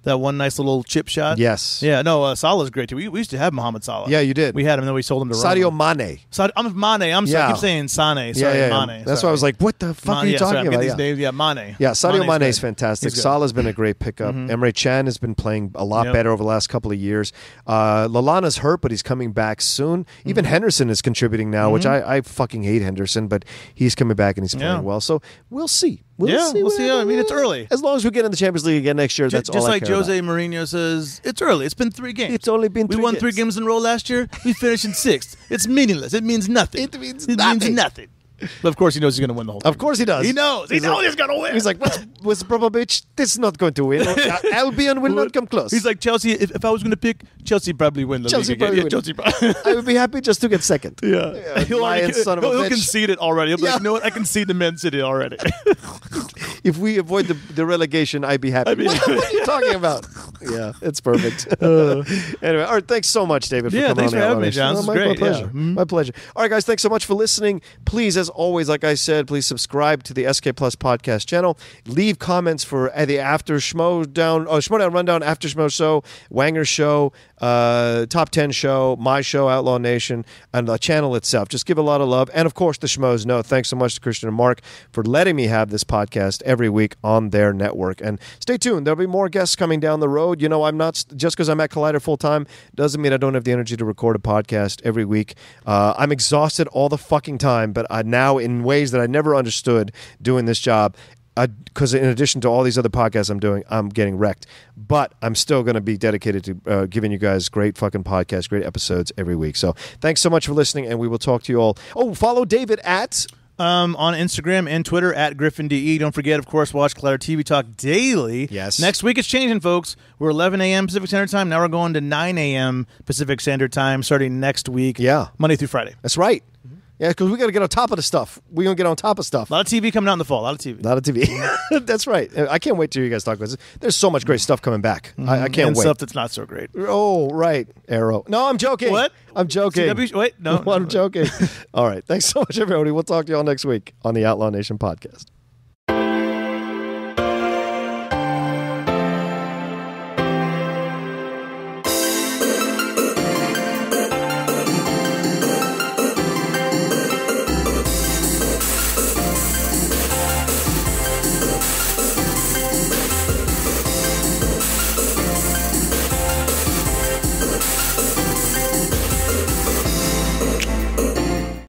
that one nice little chip shot. Yes. Yeah, no, Salah's great too. We used to have Mohamed Salah. Yeah, you did. We had him, and then we sold him to Sadio Mane. I'm Mane. I'm sorry. I keep saying Sane. Sorry, Mane. That's why I was like, what the fuck are you talking about? These names. Yeah, Mane. Yeah, Sadio Mane is fantastic. Salah's been a great pickup. Emre Can has been playing a lot better over the last couple of years. Lallana's hurt, but he's coming back soon. Even Henderson is contributing now, which I fucking hate Henderson, but he's coming back and he's playing well. So we'll see. We'll see. I mean, it's early. As long as we get in the Champions League again next year, that's all I care about. Just like Jose Mourinho says, it's early. It's been 3 games. It's only been 3 games. We won 3 games in a row last year. We finished in 6th. It's meaningless. It means nothing. It means nothing. But of course, he knows he's going to win the whole thing. Of course he does. He knows. He knows he's going to win. He's like, what's the probability? This is not going to win. Albion will not come close. He's like, Chelsea, if I was going to pick, Chelsea probably win the league again. Chelsea probably. I would be happy just to get second. Yeah. He'll concede it already. He'll be like, you know what? I concede to Man City already. If we avoid the relegation, I'd be happy. What are you talking about? Yeah, it's perfect. Anyway, all right, thanks so much, David, for coming thanks on for the having me, Outlaw John. This is my great. pleasure. Yeah. Mm-hmm. My pleasure. All right, guys, thanks so much for listening. Please, as always, like I said, please subscribe to the SK Plus podcast channel. Leave comments for the After Schmodown Rundown, After Schmo Show, Wanger Show, Top 10 Show, my show, Outlaw Nation, and the channel itself. Just give a lot of love. And, of course, the Schmoes know. Thanks so much to Christian and Mark for letting me have this podcast every week on their network. And stay tuned. There'll be more guests coming down the road. You know, I'm not just because I'm at Collider full time doesn't mean I don't have the energy to record a podcast every week. I'm exhausted all the fucking time, but now in ways that I never understood doing this job. Because in addition to all these other podcasts I'm doing, I'm getting wrecked. But I'm still going to be dedicated to giving you guys great fucking podcasts, great episodes every week. So thanks so much for listening, and we will talk to you all. Oh, follow David at... on Instagram and Twitter at GriffinDE. Don't forget, of course, watch Collider TV Talk daily. Yes. Next week it's changing, folks. We're 11 a.m. Pacific Standard Time. Now we're going to 9 a.m. Pacific Standard Time starting next week. Yeah. Monday through Friday. That's right. Yeah, because we got to get on top of the stuff. We're going to get on top of stuff. A lot of TV coming out in the fall. A lot of TV. A lot of TV. That's right. I can't wait till you guys talk about this. There's so much great stuff coming back. I can't and wait. stuff that's not so great. Oh, right. Arrow. No, I'm joking. What? I'm joking. Wait, no. I'm joking. All right. Thanks so much, everybody. We'll talk to you all next week on the Outlaw Nation podcast.